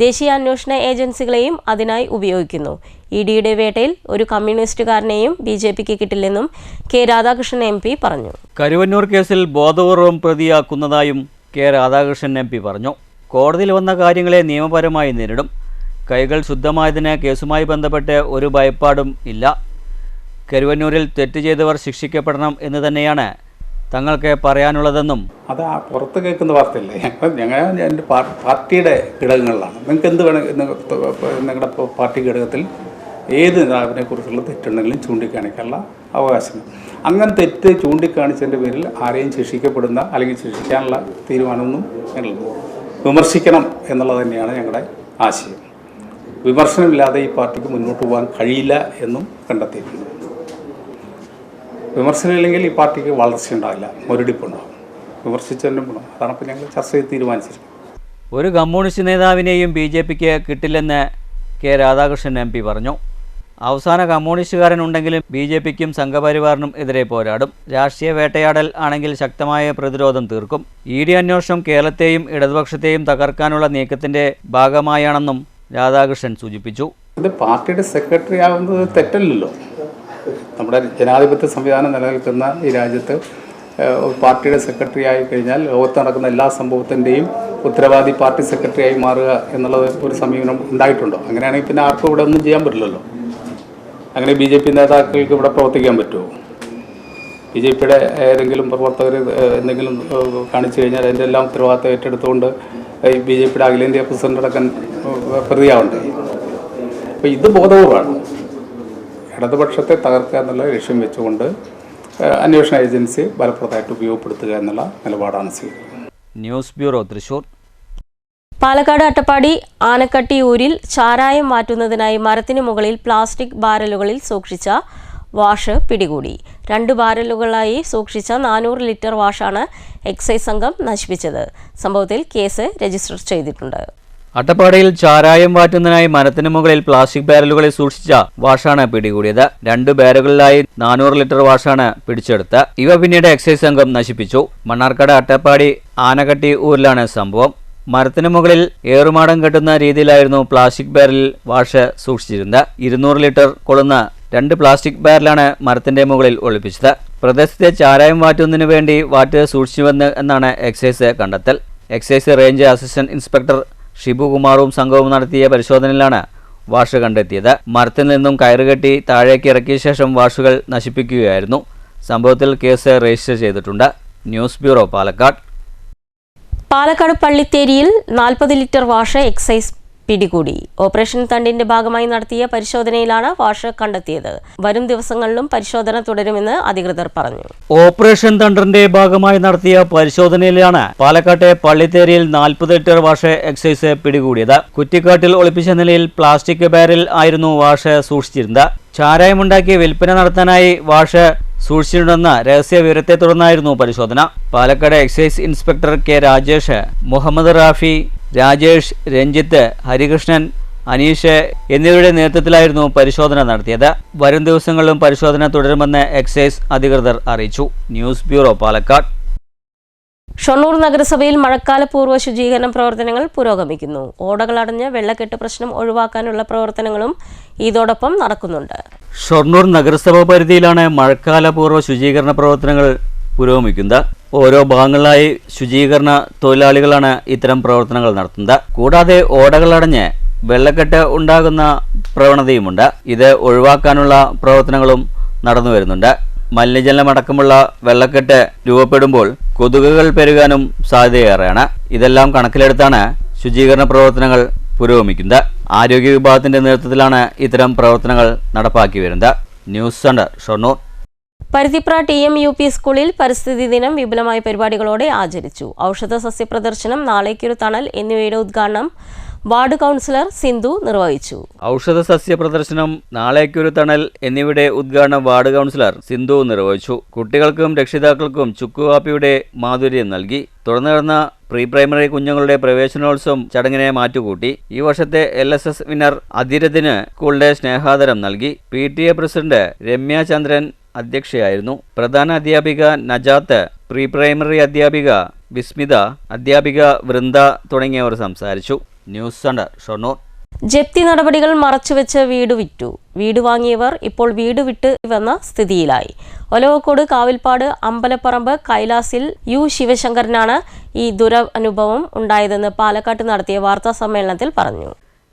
ദേശീയ അന്വേഷണ ഏജൻസികളെയും അതിനായി ഉപയോഗിക്കുന്നു. EDയുടെ വേട്ടയിൽ ഒരു കമ്മ്യൂണിസ്റ്റുകാരനെയും BJPക്ക് കിട്ടില്ലെന്നും കെ രാധാകൃഷ്ണൻ MP പറഞ്ഞു. കരുവന്നൂർ കേസിൽ ബോധപൂർവം പ്രതിയാക്കുന്നതായും കെ രാധാകൃഷ്ണൻ MP പറഞ്ഞു. കോടതിയിൽ വന്ന കാര്യങ്ങളെ നിയമപരമായി നേരിടും. കൈകൾ ശുദ്ധമായതിന് കേസുമായി ബന്ധപ്പെട്ട് ഒരു ഭയപ്പാടും ഇല്ല. കരുവന്നൂരിൽ തെറ്റ് ചെയ്തവർ ശിക്ഷിക്കപ്പെടണം എന്ന് തന്നെയാണ് തങ്ങൾക്ക് പറയാനുള്ളതെന്നും. അത് പുറത്ത് കേൾക്കുന്ന വാർത്തയല്ലേ, ഞങ്ങൾ എൻ്റെ പാർട്ടിയുടെ ഘടകങ്ങളിലാണ്. നിങ്ങൾക്ക് എന്ത് വേണം, നിങ്ങളുടെ പാർട്ടി ഘടകത്തിൽ ഏത് നേതാവിനെ കുറിച്ചുള്ള തെറ്റുണ്ടെങ്കിലും ചൂണ്ടിക്കാണിക്കാനുള്ള അവകാശം. അങ്ങനെ തെറ്റ് ചൂണ്ടിക്കാണിച്ചതിൻ്റെ പേരിൽ ആരെയും ശിക്ഷിക്കപ്പെടുന്ന അല്ലെങ്കിൽ ശിക്ഷിക്കാനുള്ള തീരുമാനമൊന്നും ഞങ്ങൾ വിമർശിക്കണം എന്നുള്ളത് തന്നെയാണ് ഞങ്ങളുടെ ആശയം. വിമർശനമില്ലാതെ ഈ പാർട്ടിക്ക് മുന്നോട്ട് പോകാൻ കഴിയില്ല എന്നും കണ്ടെത്തിയിട്ടുണ്ട്. വിമർശനമില്ലെങ്കിൽ ഈ പാർട്ടിക്ക് വളർച്ച ഉണ്ടാവില്ല, മുരടിപ്പുണ്ടാകും. വിമർശിച്ചതിനും ഗുണം അതാണ് ഇപ്പോൾ ഞങ്ങൾ ചർച്ച ചെയ്ത് തീരുമാനിച്ചിരിക്കുന്നത്. ഒരു കമ്മ്യൂണിസ്റ്റ് നേതാവിനെയും BJPക്ക് കിട്ടില്ലെന്ന് കെ രാധാകൃഷ്ണൻ MP പറഞ്ഞു. അവസാന കമ്മ്യൂണിസ്റ്റുകാരൻ ഉണ്ടെങ്കിലും BJPക്കും സംഘപരിവാറിനും എതിരെ പോരാടും. രാഷ്ട്രീയ വേട്ടയാടൽ ആണെങ്കിൽ ശക്തമായ പ്രതിരോധം തീർക്കും. ED അന്വേഷണം കേരളത്തെയും ഇടതുപക്ഷത്തെയും തകർക്കാനുള്ള നീക്കത്തിന്റെ ഭാഗമായാണെന്നും രാധാകൃഷ്ണൻ സൂചിപ്പിച്ചു. ഇത് പാർട്ടിയുടെ സെക്രട്ടറി ആവുന്നത് തെറ്റല്ലല്ലോ. നമ്മുടെ ജനാധിപത്യ സംവിധാനം നിലനിൽക്കുന്ന ഈ രാജ്യത്ത് പാർട്ടിയുടെ സെക്രട്ടറി ആയി കഴിഞ്ഞാൽ ലോകത്ത് നടക്കുന്ന എല്ലാ സംഭവത്തിൻ്റെയും ഉത്തരവാദി പാർട്ടി സെക്രട്ടറി ആയി മാറുക എന്നുള്ളത് ഒരു സമീപനം ഉണ്ടായിട്ടുണ്ടോ? അങ്ങനെയാണെങ്കിൽ പിന്നെ ആർക്കും ഇവിടെ ഒന്നും ചെയ്യാൻ പറ്റില്ലല്ലോ. അങ്ങനെ BJP നേതാക്കൾക്ക് ഇവിടെ പ്രവർത്തിക്കാൻ പറ്റുമോ? BJPയുടെ ഏതെങ്കിലും പ്രവർത്തകർ എന്തെങ്കിലും കാണിച്ചു കഴിഞ്ഞാൽ അതിൻ്റെ എല്ലാം ഉത്തരവാദിത്തം ഏറ്റെടുത്തുകൊണ്ട് BJPയുടെ അഖിലേന്ത്യാ പ്രസിഡന്റ് അടക്കം പ്രതിയാവണ്ടേ? അപ്പോൾ ഇത് ബോധപൂർവമാണ്. ഇടതുപക്ഷത്തെ തകർക്കുക എന്നുള്ള ലക്ഷ്യം വെച്ചുകൊണ്ട് അന്വേഷണ ഏജൻസി ഫലപ്രദമായിട്ട് ഉപയോഗപ്പെടുത്തുക എന്നുള്ള നിലപാടാണ് സ്വീകരിക്കുന്നത്. News bureau, Thrissur. പാലക്കാട് അട്ടപ്പാടി ആനക്കട്ടി ഊരിൽ ചാരായം മാറ്റുന്നതിനായി മരത്തിന് മുകളിൽ പ്ലാസ്റ്റിക് ബാരലുകളിൽ സൂക്ഷിച്ച വാഷ് പിടികൂടി. 2 ബാരലുകളായി സൂക്ഷിച്ച 400 ലിറ്റർ വാഷാണ് എക്സൈസ് സംഘം നശിപ്പിച്ചത്. സംഭവത്തിൽ കേസ് രജിസ്റ്റർ ചെയ്തിട്ടുണ്ട്. അട്ടപ്പാടിയിൽ ചാരായം വാറ്റുന്നതിനായി മരത്തിന് മുകളിൽ പ്ലാസ്റ്റിക് ബാരലുകളിൽ സൂക്ഷിച്ച വാഷാണ് പിടികൂടിയത്. 2 ബാരലുകളിലായി 400 ലിറ്റർ വാഷാണ് പിടിച്ചെടുത്ത്. ഇവ പിന്നീട് എക്സൈസ് സംഘം നശിപ്പിച്ചു. മണ്ണാർക്കാട് അട്ടപ്പാടി ആനക്കട്ടി ഊരിലാണ് സംഭവം. മരത്തിന് മുകളിൽ ഏറുമാടം കെട്ടുന്ന രീതിയിലായിരുന്നു പ്ലാസ്റ്റിക് ബാരലിൽ വാഷ് സൂക്ഷിച്ചിരുന്നത്. 200 ലിറ്റർ കൊള്ളുന്ന 2 പ്ലാസ്റ്റിക് ബാരലാണ് മരത്തിന്റെ മുകളിൽ ഒളിപ്പിച്ചത്. പ്രദേശത്തെ ചാരായം വാറ്റുന്നതിനു വേണ്ടി വാറ്റ് സൂക്ഷിച്ചുവെന്ന് എന്നാണ് എക്സൈസ് കണ്ടെത്തൽ. എക്സൈസ് റേഞ്ച് അസിസ്റ്റന്റ് ഇൻസ്പെക്ടർ ഷിബുകുമാറും സംഘവും നടത്തിയ പരിശോധനയിലാണ് വാഷ് കണ്ടെത്തിയത്. മരത്തിൽ നിന്നും കയറുകെട്ടി താഴേക്ക് ഇറക്കിയ ശേഷം വാഷുകൾ നശിപ്പിക്കുകയായിരുന്നു. സംഭവത്തിൽ കേസ് രജിസ്റ്റർ ചെയ്തിട്ടുണ്ട്. News bureau, Palakkad. പാലക്കാട് പള്ളിത്തേരിയിൽ 40 ലിറ്റർ വാഷ് എക്സൈസ് പിടികൂടി. ഓപ്പറേഷൻ തണ്ടിന്റെ ഭാഗമായി നടത്തിയ പരിശോധനയിലാണ് വാഷ് കണ്ടെത്തിയത്. വരും ദിവസങ്ങളിലും പരിശോധന തുടരുമെന്ന് അധികൃതർ പറഞ്ഞു. ഓപ്പറേഷൻ തണ്ടിന്റെ ഭാഗമായി നടത്തിയ പരിശോധനയിലാണ് പാലക്കാട്ടെ പള്ളിത്തേരിയിൽ 40 ലിറ്റർ വാഷ് എക്സൈസ് പിടികൂടിയത്. കുറ്റിക്കാട്ടിൽ ഒളിപ്പിച്ച നിലയിൽ പ്ലാസ്റ്റിക് ബാരൽ ആയിരുന്നു വാഷ് സൂക്ഷിച്ചിരുന്നത്. ചാരായമുണ്ടാക്കി വിൽപ്പന നടത്താനായി വാഷ് സൂക്ഷിച്ചിട്ടുണ്ടെന്ന രഹസ്യ വിവരത്തെ തുടർന്നായിരുന്നു പരിശോധന. Palakkad excise inspector K Rajesh, Muhammad Rafi, Rajesh, Ranjith, Harikrishnan, Aneesh എന്നിവരുടെ നേതൃത്വത്തിലായിരുന്നു പരിശോധന നടത്തിയത്. വരും ദിവസങ്ങളിലും പരിശോധന തുടരുമെന്ന് എക്സൈസ് അധികൃതർ അറിയിച്ചു. News bureau, Palakkad. ഷൊർണൂർ നഗരസഭയിൽ മഴക്കാലപൂർവ്വ ശുചീകരണ പ്രവർത്തനങ്ങൾ പുരോഗമിക്കുന്നു. ഓടകളടഞ്ഞ് വെള്ളക്കെട്ട് പ്രശ്നം ഒഴിവാക്കാനുള്ള പ്രവർത്തനങ്ങളും ഇതോടൊപ്പം നടക്കുന്നുണ്ട്. ഷൊർണൂർ നഗരസഭ പരിധിയിലാണ് മഴക്കാലപൂർവ്വ ശുചീകരണ പ്രവർത്തനങ്ങൾ പുരോഗമിക്കുന്നത്. ഓരോ ഭാഗങ്ങളിലായി ശുചീകരണ തൊഴിലാളികളാണ് ഇത്തരം പ്രവർത്തനങ്ങൾ നടത്തുന്നത്. കൂടാതെ ഓടകളടഞ്ഞ് വെള്ളക്കെട്ട് ഉണ്ടാകുന്ന പ്രവണതയുമുണ്ട്. ഇത് ഒഴിവാക്കാനുള്ള പ്രവർത്തനങ്ങളും നടന്നു വരുന്നുണ്ട്. മലിനജലമടക്കമുള്ള വെള്ളക്കെട്ട് രൂപപ്പെടുമ്പോൾ കൊതുകുകൾ പെരുകാനും സാധ്യതയേറെയാണ്. ഇതെല്ലാം കണക്കിലെടുത്താണ് ശുചീകരണ പ്രവർത്തനങ്ങൾ പുരോഗമിക്കുന്നത്. ആരോഗ്യ വിഭാഗത്തിന്റെ നേതൃത്വത്തിലാണ് ഇത്തരം പ്രവർത്തനങ്ങൾ നടപ്പാക്കി വരുന്നത്. News centre, Shoranur. Paruthipra TMUP സ്കൂളിൽ പരിസ്ഥിതി ദിനം വിപുലമായ പരിപാടികളോടെ ആചരിച്ചു. ഔഷധ സസ്യ പ്രദർശനം, നാളേക്കൊരു തണൽ എന്നിവയുടെ ഉദ്ഘാടനം വാർഡ് കൗൺസിലർ സിന്ധു നിർവഹിച്ചു. ഔഷധ സസ്യ പ്രദർശനം, നാളേക്കൊരു തണൽ എന്നിവയുടെ ഉദ്ഘാടനം വാർഡ് കൗൺസിലർ സിന്ധു നിർവഹിച്ചു. കുട്ടികൾക്കും രക്ഷിതാക്കൾക്കും ചുക്കുകാപ്പിയുടെ മാധുര്യം നൽകി. തുടർന്ന് നടന്ന പ്രീ പ്രൈമറി കുഞ്ഞുങ്ങളുടെ പ്രവേശനോത്സവം ചടങ്ങിനെ മാറ്റുകൂട്ടി. ഈ വർഷത്തെ LSS വിന്നർ അധിരഥിന് സ്കൂളിന്റെ സ്നേഹാദരം നൽകി. PTA പ്രസിഡന്റ് രമ്യ ചന്ദ്രൻ അധ്യക്ഷയായിരുന്നു. പ്രധാന അധ്യാപിക നജാത്ത്, പ്രീ പ്രൈമറി അധ്യാപിക വിസ്മിത, അധ്യാപിക വൃന്ദ തുടങ്ങിയവർ സംസാരിച്ചു. News centre, Shoranur. ജപ്തി നടപടികൾ മറച്ചുവെച്ച് വീട് വിറ്റു. വീട് വാങ്ങിയവർ ഇപ്പോൾ വീട് വിട്ട് വന്ന സ്ഥിതിയിലായി. ഒലവക്കോട് കാവിൽപ്പാട് അമ്പലപ്പറമ്പ് കൈലാസിൽ U ശിവശങ്കരനാണ് ഈ ദുരനുഭവം ഉണ്ടായതെന്ന് പാലക്കാട്ട് നടത്തിയ വാർത്താ സമ്മേളനത്തിൽ പറഞ്ഞു.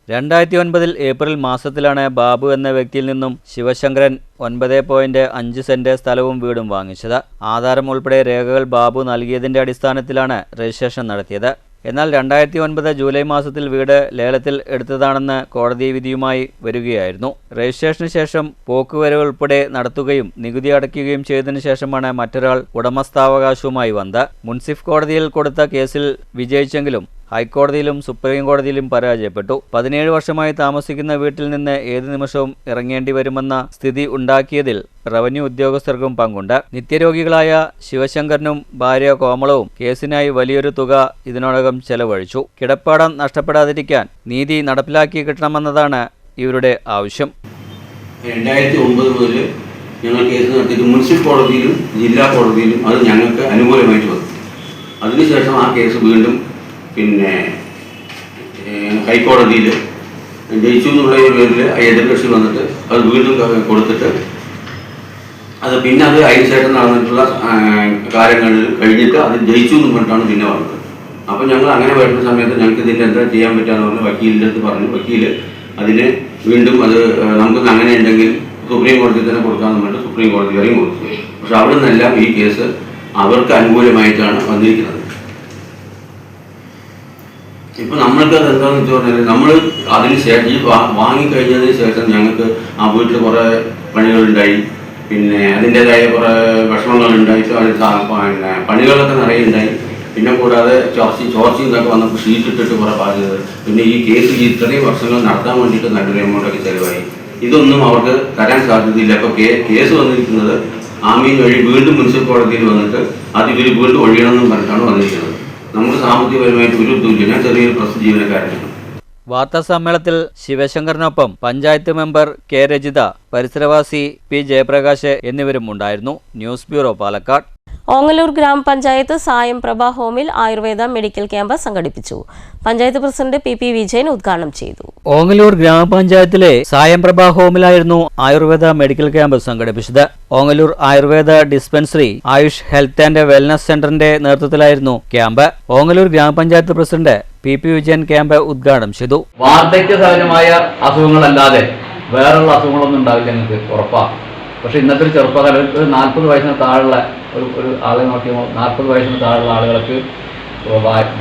2009 ഏപ്രിൽ മാസത്തിലാണ് ബാബു എന്ന വ്യക്തിയിൽ നിന്നും ശിവശങ്കരൻ 9.5 സെന്റ് സ്ഥലവും വീടും വാങ്ങിച്ചത്. ആധാരം ഉൾപ്പെടെ രേഖകൾ ബാബു നൽകിയതിന്റെ അടിസ്ഥാനത്തിലാണ് രജിസ്ട്രേഷൻ നടത്തിയത്. എന്നാൽ 2009 ജൂലൈ മാസത്തിൽ വീട് ലേലത്തിൽ എടുത്തതാണെന്ന് കോടതി വിധിയുമായി വരികയായിരുന്നു. രജിസ്ട്രേഷന് ശേഷം പോക്കുവരവ് ഉൾപ്പെടെ നടത്തുകയും നികുതി അടയ്ക്കുകയും ചെയ്തതിനു ശേഷമാണ് മറ്റൊരാൾ ഉടമസ്ഥാവകാശവുമായി വന്നത്. മുൻസിഫ് കോടതിയിൽ കൊടുത്ത കേസിൽ വിജയിച്ചെങ്കിലും ഹൈക്കോടതിയിലും സുപ്രീം കോടതിയിലും പരാജയപ്പെട്ടു. 17 വർഷമായി താമസിക്കുന്ന വീട്ടിൽ നിന്ന് ഏത് നിമിഷവും ഇറങ്ങേണ്ടി വരുമെന്ന സ്ഥിതി ഉണ്ടാക്കിയതിൽ റവന്യൂ ഉദ്യോഗസ്ഥർക്കും പങ്കുണ്ട്. നിത്യരോഗികളായ ശിവശങ്കരനും ഭാര്യ കോമളവും കേസിനായി വലിയൊരു തുക ഇതിനോടകം ചെലവഴിച്ചു. കിടപ്പാടം നഷ്ടപ്പെടാതിരിക്കാൻ നീതി നടപ്പിലാക്കി കിട്ടണമെന്നതാണ് ഇവരുടെ ആവശ്യം. 2009 മുതൽ ഞങ്ങൾ കേസ് നടത്തിയിട്ട് മുനിസിപ്പൽ കോടതിയിലും ജില്ലാ കോടതിയിലും അത് ഞങ്ങൾക്ക് അനുകൂലമായിട്ട് വന്നു. അതിനുശേഷം ആ കേസ് വീണ്ടും ഹൈക്കോടതിയിൽ ജയിച്ചു എന്നുള്ള പേരിൽ എതിർകക്ഷി വന്നിട്ട് അത് വീണ്ടും കൊടുത്തിട്ട് അത് പിന്നെ അത് അതിനുശേഷം നടന്നിട്ടുള്ള കാര്യങ്ങൾ കഴിഞ്ഞിട്ട് അത് ജയിച്ചു എന്ന് പറഞ്ഞിട്ടാണ് പിന്നെ വന്നത്. അപ്പോൾ ഞങ്ങൾ അങ്ങനെ വരുന്ന സമയത്ത് ഞങ്ങൾക്ക് ഇതിൻ്റെ എന്താ ചെയ്യാൻ പറ്റുകയെന്ന് പറഞ്ഞ് വക്കീലിൻ്റെ അടുത്ത് പറഞ്ഞു. വക്കീൽ അതിന് വീണ്ടും അത് നമുക്ക് അങ്ങനെ ഉണ്ടെങ്കിൽ സുപ്രീം കോടതിയിൽ തന്നെ കൊടുക്കാമെന്ന് പറഞ്ഞിട്ട് സുപ്രീം കോടതി വരെയും കൊടുത്തു. പക്ഷെ അവിടെ നിന്നെല്ലാം ഈ കേസ് അവർക്ക് അനുകൂലമായിട്ടാണ് വന്നിരിക്കുന്നത്. ഇപ്പം നമ്മൾക്ക് അത് എന്താണെന്ന് വെച്ച് പറഞ്ഞാൽ നമ്മൾ അതിന് ശേഷം ഈ വാങ്ങിക്കഴിഞ്ഞതിന് ശേഷം ഞങ്ങൾക്ക് ആ വീട്ടിൽ കുറേ പണികളുണ്ടായി. പിന്നെ അതിൻ്റേതായ കുറേ വിഷമങ്ങളുണ്ടായി. പണികളൊക്കെ നിറയെ ഉണ്ടായി. പിന്നെ കൂടാതെ ചോർച്ചയും ഇതൊക്കെ വന്നപ്പോൾ ഷീറ്റ് ഇട്ടിട്ട് കുറേ ബാധ്യത. പിന്നെ ഈ കേസ് ഇത്രയും വർഷങ്ങൾ നടത്താൻ വേണ്ടിയിട്ട് നല്ലൊരു എമൗണ്ടൊക്കെ ചിലവായി. ഇതൊന്നും അവർക്ക് തരാൻ സാധ്യതയില്ല. അപ്പോൾ കേസ് വന്നിരിക്കുന്നത് ആമീൻ വഴി വീണ്ടും മുനിസിപ്പൽ കോടതിയിൽ വന്നിട്ട് അത് ഇവർ വീണ്ടും ഒഴിയണമെന്നും പറഞ്ഞിട്ടാണ് വന്നിരിക്കുന്നത്. നമുക്ക് സാമ്പത്തികപരമായിട്ട് ഒരു ഇതുമില്ല. ഞാൻ ചെറിയൊരു പ്രസ് ജീവനക്കാരനാണ്. വാർത്താ സമ്മേളനത്തിൽ ശിവശങ്കറിനൊപ്പം പഞ്ചായത്ത് മെമ്പർ കെ രജിത, പരിസരവാസി പി ജയപ്രകാശ് എന്നിവരും ഉണ്ടായിരുന്നു. News bureau, Palakkad. ഓങ്ങല്ലൂർ ഗ്രാമപഞ്ചായത്ത് സായം പ്രഭ ഹോമിൽ ആയുർവേദ മെഡിക്കൽ ക്യാമ്പ് സംഘടിപ്പിച്ചു. പഞ്ചായത്ത് പ്രസിഡന്റ് PP വിജയൻ ഉദ്ഘാടനം ചെയ്തു. ഓങ്ങല്ലൂർ ഗ്രാമപഞ്ചായത്തിലെ സായം പ്രഭ ഹോമിലായിരുന്നു ആയുർവേദ മെഡിക്കൽ ക്യാമ്പ് സംഘടിപ്പിച്ചത്. Ongallur Ayurveda dispensary Ayush health and wellness സെന്ററിന്റെ നേതൃത്വത്തിലായിരുന്നു ക്യാമ്പ്. ഓങ്ങല്ലൂർ ഗ്രാമപഞ്ചായത്ത് പ്രസിഡന്റ് PP വിജയൻ ക്യാമ്പ് ഉദ്ഘാടനം ചെയ്തു. വാർദ്ധക്യസഹജമായ അസുഖങ്ങളല്ലാതെ വേറെയുള്ള അസുഖങ്ങളൊന്നും ഉണ്ടാവില്ല, ഞങ്ങൾക്ക് ഉറപ്പാണ്. പക്ഷേ ഇന്നത്തെ ഒരു ചെറുപ്പക്കാരൻ, ഒരു 40 വയസ്സിന് താഴെയുള്ള ഒരു ആളെ നോക്കിയാൽ 40 വയസ്സിന് താഴെയുള്ള ആളുകൾക്ക്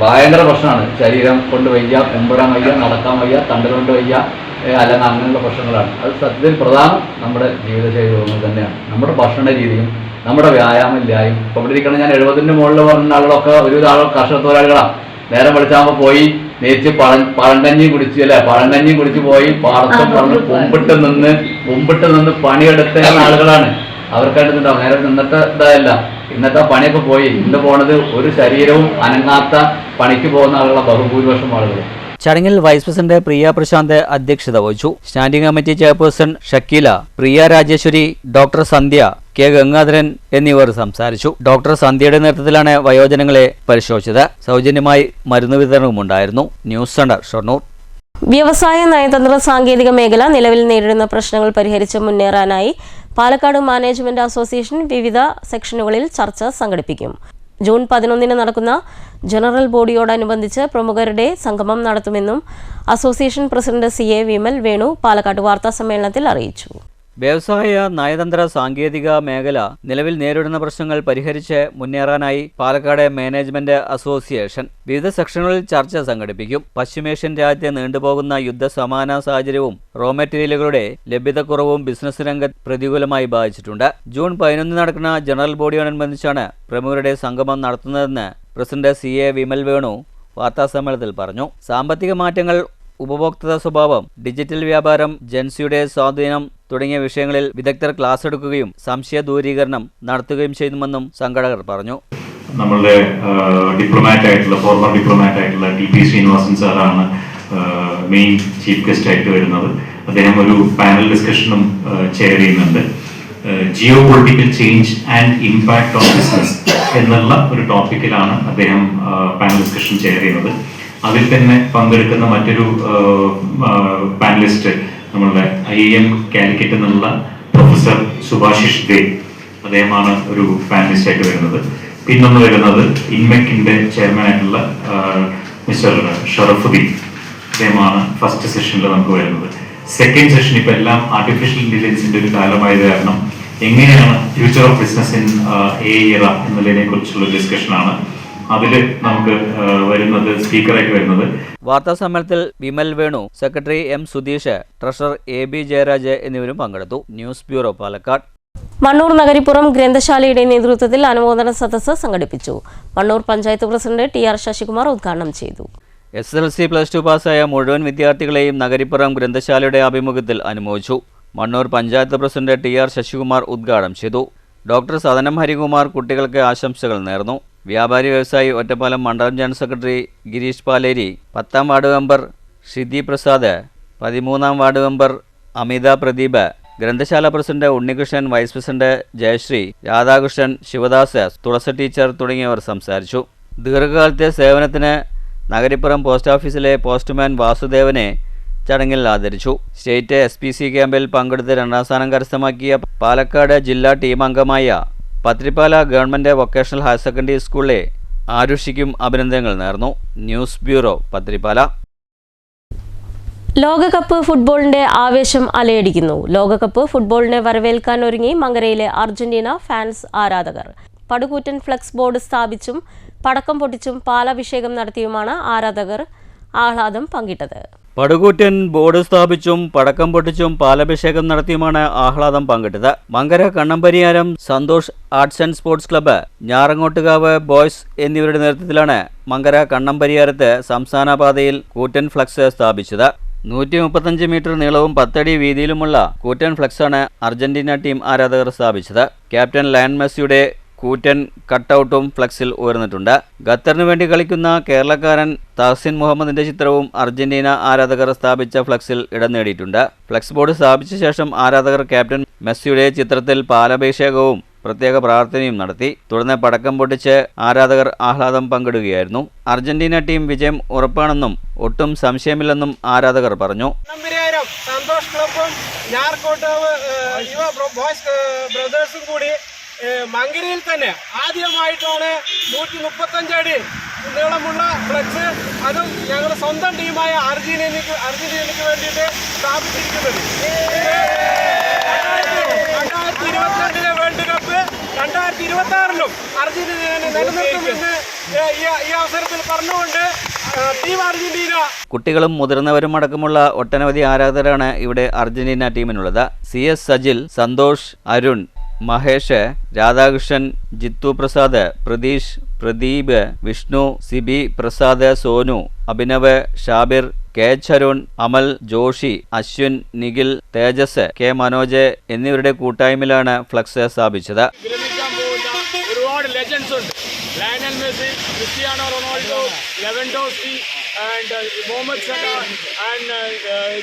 ഭയങ്കര പ്രശ്നമാണ്. ശരീരം കൊണ്ട് വയ്യ, കുമ്പിടാൻ വയ്യ, നടക്കാൻ വയ്യ, തണ്ടൽ കൊണ്ട് വയ്യ, അല്ലെങ്കിൽ അങ്ങനെയുള്ള പ്രശ്നങ്ങളാണ്. അത് സത്യത്തിൽ പ്രധാനം നമ്മുടെ ജീവിതശൈലി രോഗങ്ങൾ തന്നെയാണ്. നമ്മുടെ ഭക്ഷണ രീതിയും നമ്മുടെ വ്യായാമമില്ലായും. ഇപ്പോൾ ഇവിടെ ഇരിക്കണം, ഞാൻ 70-ന് മുകളിൽ പറഞ്ഞ ആളുകളൊക്കെ ഒരുവിധ ആളുകൾ കർഷക തൊഴിലാളികളാണ്. നേരം വിളിച്ചാകുമ്പോൾ പോയി നേരിച്ച് പഴങ്കഞ്ഞിയും കുടിച്ച് പഴങ്കഞ്ഞിയും കുടിച്ച് പോയി പാടത്തും പറഞ്ഞ് മുമ്പിട്ട് നിന്ന് പണിയെടുത്ത ആളുകളാണ്. അവർക്കായിട്ടുണ്ടാവും. നേരെ ഇന്നത്തെ ഇതല്ല, ഇന്നത്തെ പണിയൊക്കെ പോയി ഇന്ന് പോണത് ഒരു ശരീരവും അനങ്ങാത്ത പണിക്ക് പോകുന്ന ആളുകളെ ബഹുഭൂരിപക്ഷം ആളുകൾ. ചടങ്ങിൽ വൈസ് പ്രസിഡന്റ് പ്രിയ പ്രശാന്ത് അധ്യക്ഷത വഹിച്ചു. സ്റ്റാൻഡിംഗ് കമ്മിറ്റി ചെയർപേഴ്സൺ ഷക്കീല, പ്രിയ രാജേശ്വരി, ഡോക്ടർ സന്ധ്യ, കെ ഗംഗാധരൻ എന്നിവർ സംസാരിച്ചു. ഡോക്ടർ സന്ധ്യയുടെ നേതൃത്വത്തിലാണ് വയോജനങ്ങളെ പരിശോധിച്ചത്. സൗജന്യമായി മരുന്ന് വിതരണവുമുണ്ടായിരുന്നു. News centre, Shoranur. വ്യവസായ, നയതന്ത്ര, സാങ്കേതിക മേഖല നിലവിൽ നേരിടുന്ന പ്രശ്നങ്ങൾ പരിഹരിച്ച് മുന്നേറാനായി പാലക്കാട് മാനേജ്മെന്റ് അസോസിയേഷൻ വിവിധ സെക്ഷനുകളിൽ ചർച്ച സംഘടിപ്പിക്കും. ജൂൺ 11-ന് നടക്കുന്ന ജനറൽ ബോഡിയോടനുബന്ധിച്ച് പ്രമുഖരുടെ സംഗമം നടത്തുമെന്നും association president CA Vimal Venu Palakkad വാർത്താസമ്മേളനത്തിൽ അറിയിച്ചു. വ്യവസായ, നയതന്ത്ര, സാങ്കേതിക മേഖല നിലവിൽ നേരിടുന്ന പ്രശ്നങ്ങൾ പരിഹരിച്ച് മുന്നേറാനായി പാലക്കാട് മാനേജ്മെന്റ് അസോസിയേഷൻ വിവിധ സെക്ഷനുകളിൽ ചർച്ച സംഘടിപ്പിക്കും. പശ്ചിമേഷ്യൻ രാജ്യത്തെ നീണ്ടുപോകുന്ന യുദ്ധസമാന സാഹചര്യവും റോ മെറ്റീരിയലുകളുടെ ലഭ്യതക്കുറവും ബിസിനസ് രംഗത്ത് പ്രതികൂലമായി ബാധിച്ചിട്ടുണ്ട്. ജൂൺ 11 നടക്കുന്ന ജനറൽ ബോഡിയോടനുബന്ധിച്ചാണ് പ്രമുഖരുടെ സംഗമം നടത്തുന്നതെന്ന് പ്രസിഡന്റ് CA വിമൽ വേണു വാർത്താസമ്മേളനത്തിൽ പറഞ്ഞു. സാമ്പത്തിക മാറ്റങ്ങൾ, ഉപഭോക്തൃ സ്വഭാവം, ഡിജിറ്റൽ വ്യാപാരം, ജൻസിയുടെ സ്വാധീനം തുടങ്ങിയ വിഷയങ്ങളിൽ വിദഗ്ധർ ക്ലാസ് എടുക്കുകയും സംശയ ദൂരീകരണം നടത്തുകയും ചെയ്യുമെന്നും സംഘാടകർ പറഞ്ഞു. നമ്മളുടെ ഫോർമർ ഡിപ്ലോമാറ്റ് ആയിട്ടുള്ള TP ശ്രീനിവാസൻ സാറാണ് മെയിൻ ചീഫ് ഗസ്റ്റ് ആയിട്ട് വരുന്നത്. അദ്ദേഹം ഒരു പാനൽ ഡിസ്കഷനും ചെയർ ചെയ്യുന്നുണ്ട്. Geo political change and impact own business എന്നുള്ള ഒരു ടോപ്പിക്കിലാണ് അദ്ദേഹം പാനൽ ഡിസ്കഷൻ ചെയർ ചെയ്യുന്നത്. അതിൽ തന്നെ പങ്കെടുക്കുന്ന മറ്റൊരു പാനലിസ്റ്റ് നമ്മളുടെ IIM കാലിക്കറ്റ് എന്നുള്ള പ്രൊഫസർ സുഭാഷിഷ് ദേ, അദ്ദേഹമാണ് ഒരു പാനലിസ്റ്റ് ആയിട്ട് വരുന്നത്. പിന്നൊന്ന് വരുന്നത് ഇൻമെക്കിന്റെ ചെയർമാൻ ആയിട്ടുള്ള മിസ്റ്റർ ഷറഫുദ്ദീൻ, അദ്ദേഹമാണ് ഫസ്റ്റ് സെഷനിൽ നമുക്ക് വരുന്നത്. സെക്കൻഡ് സെഷൻ ഇപ്പൊ എല്ലാം ആർട്ടിഫിഷ്യൽ ഇന്റലിജൻസിന്റെ ഒരു കാലമായത് കാരണം എങ്ങനെയാണ് future of business in AI era എന്നുള്ളതിനെ കുറിച്ചുള്ള ഡിസ്കഷനാണ്. അതില് നമുക്ക് വരുന്നത് സ്പീക്കറായിട്ട് വരുന്നത്. വാർത്താ സമ്മേളനത്തിൽ Vimal Venu, secretary M Sudheesh, treasurer AB Jayaraj എന്നിവരും പങ്കെടുത്തു. News bureau, Palakkad. മണ്ണൂർ നഗരിപ്പുറം ഗ്രന്ഥശാലയുടെ നേതൃത്വത്തിൽ അനുമോദന സദസ്സ് സംഘടിപ്പിച്ചു. മണ്ണൂർ പഞ്ചായത്ത് പ്രസിഡന്റ് TR ശശികുമാർ ഉദ്ഘാടനം ചെയ്തു. SSLC+2 പാസ്സായ മുഴുവൻ വിദ്യാർത്ഥികളെയും നഗരിപ്പുറം ഗ്രന്ഥശാലയുടെ ആഭിമുഖ്യത്തിൽ അനുമോദിച്ചു. മണ്ണൂർ പഞ്ചായത്ത് പ്രസിഡന്റ് TR ശശികുമാർ ഉദ്ഘാടനം ചെയ്തു. ഡോക്ടർ സദനം ഹരികുമാർ കുട്ടികൾക്ക് ആശംസകൾ നേർന്നു. വ്യാപാരി വ്യവസായി ഒറ്റപ്പാലം മണ്ഡലം ജനറൽ സെക്രട്ടറി ഗിരീഷ് പാലേരി, 10ാം വാർഡ് മെമ്പർ ഷിതി പ്രസാദ്, 13ാം വാർഡ് മെമ്പർ അമിത പ്രദീപ്, ഗ്രന്ഥശാല president Unnikrishnan, vice president Jayasree, Radhakrishnan, Sivadas, Thulasi teacher തുടങ്ങിയവർ സംസാരിച്ചു. ദീർഘകാലത്തെ സേവനത്തിന് നഗരിപ്പുറം പോസ്റ്റ് ഓഫീസിലെ പോസ്റ്റ്മാൻ വാസുദേവനെ ചടങ്ങിൽ ആദരിച്ചു. സ്റ്റേറ്റ് SPC ക്യാമ്പിൽ പങ്കെടുത്ത് 2ാം സ്ഥാനം കരസ്ഥമാക്കിയ പാലക്കാട് ജില്ലാ ടീം അംഗമായ Pathrippala government vocational higher secondary സ്കൂളിലെ ആരുഷിക്കും അഭിനന്ദനങ്ങൾ നേർന്നു. News bureau, Pathrippala. ലോകകപ്പ് ഫുട്ബോളിന്റെ ആവേശം അലയടിക്കുന്നു. ലോകകപ്പ് ഫുട്ബോളിനെ വരവേൽക്കാൻ ഒരുങ്ങി മങ്കരയിലെ അർജന്റീന ഫാൻസ് ആരാധകർ. പടുകൂറ്റൻ ഫ്ലെക്സ് ബോർഡ് സ്ഥാപിച്ചും പടക്കം പൊട്ടിച്ചും പാലാഭിഷേകം നടത്തിയുമാണ് ആരാധകർ ആഹ്ലാദം പങ്കിട്ടത്. പടുകൂറ്റൻ ബോർഡ് സ്ഥാപിച്ചും പടക്കം പൊട്ടിച്ചും പാലഭിഷേകം നടത്തിയുമാണ് ആഹ്ലാദം പങ്കിട്ടത്. Mankara Kannambariyaram Santhosh arts and sports club, Njarangottukavu boys എന്നിവരുടെ നേതൃത്വത്തിലാണ് മങ്കര കണ്ണമ്പരിയാരത്ത് സംസ്ഥാന പാതയിൽ കൂറ്റൻ ഫ്ലക്സ് സ്ഥാപിച്ചത്. 135 മീറ്റർ നീളവും 10 അടി വീതിയിലുമുള്ള കൂറ്റൻ ഫ്ലക്സാണ് അർജന്റീന ടീം ആരാധകർ സ്ഥാപിച്ചത്. ക്യാപ്റ്റൻ ലയൺ മെസ്സിയുടെ കൂറ്റൻ കട്ടൗട്ടും ഫ്ലക്സിൽ ഉയർന്നിട്ടുണ്ട്. ഖത്തറിനു വേണ്ടി കളിക്കുന്ന കേരളക്കാരൻ തഹസിൻ മുഹമ്മദിന്റെ ചിത്രവും അർജന്റീന ആരാധകർ സ്ഥാപിച്ച ഫ്ലക്സിൽ ഇടം നേടിയിട്ടുണ്ട്. ഫ്ലക്സ് ബോർഡ് സ്ഥാപിച്ച ശേഷം ആരാധകർ ക്യാപ്റ്റൻ മെസ്സിയുടെ ചിത്രത്തിൽ പാലഭിഷേകവും പ്രത്യേക പ്രാർത്ഥനയും നടത്തി. തുടർന്ന് പടക്കം പൊട്ടിച്ച് ആരാധകർ ആഹ്ലാദം പങ്കിടുകയായിരുന്നു. അർജന്റീന ടീം വിജയം ഉറപ്പാണെന്നും ഒട്ടും സംശയമില്ലെന്നും ആരാധകർ പറഞ്ഞു. സന്തോഷ് ക്ലബും ഞാർക്കോട്ടാവ് യുവ ബോയ്സ് ബ്രദേഴ്സും കൂടി മങ്കരയിൽ തന്നെ ആദ്യമായിട്ടാണ് 135 അടി നീളമുള്ള ഫ്ലെക്സ് അതും ഞങ്ങളുടെ സ്വന്തം ടീമായ അർജന്റീനയ്ക്ക് വേണ്ടിയിട്ട് സ്ഥാപിച്ചിരിക്കുന്നത്. 2022 വേൾഡ് കപ്പ് 2026 അർജന്റീനയെ നിലനിർത്തുമെന്ന് ഈ അവസരത്തിൽ പറഞ്ഞുകൊണ്ട് ടീം അർജന്റീന. കുട്ടികളും മുതിർന്നവരും അടക്കമുള്ള ഒട്ടനവധി ആരാധകരാണ് ഇവിടെ അർജന്റീന ടീമിനുള്ളത്. CS Sajil, Santhosh, Arun, Mahesh, Radhakrishnan, Jithu Prasad, Pratheesh, Pradeep, Vishnu, Sibi Prasad, Sonu, Abhinav, Shabir, KH Arun, Amal, Joshi, Ashwin, Nikhil, Thejas, K Manoj എന്നിവരുടെ കൂട്ടായ്മയിലാണ് ഫ്ലക്സ് സ്ഥാപിച്ചത്. ഒരുപാട് ലെജൻഡ്സ് ഉണ്ട്. Lionel Messi, Cristiano Ronaldo, Lewandowski and Mohamed Salah and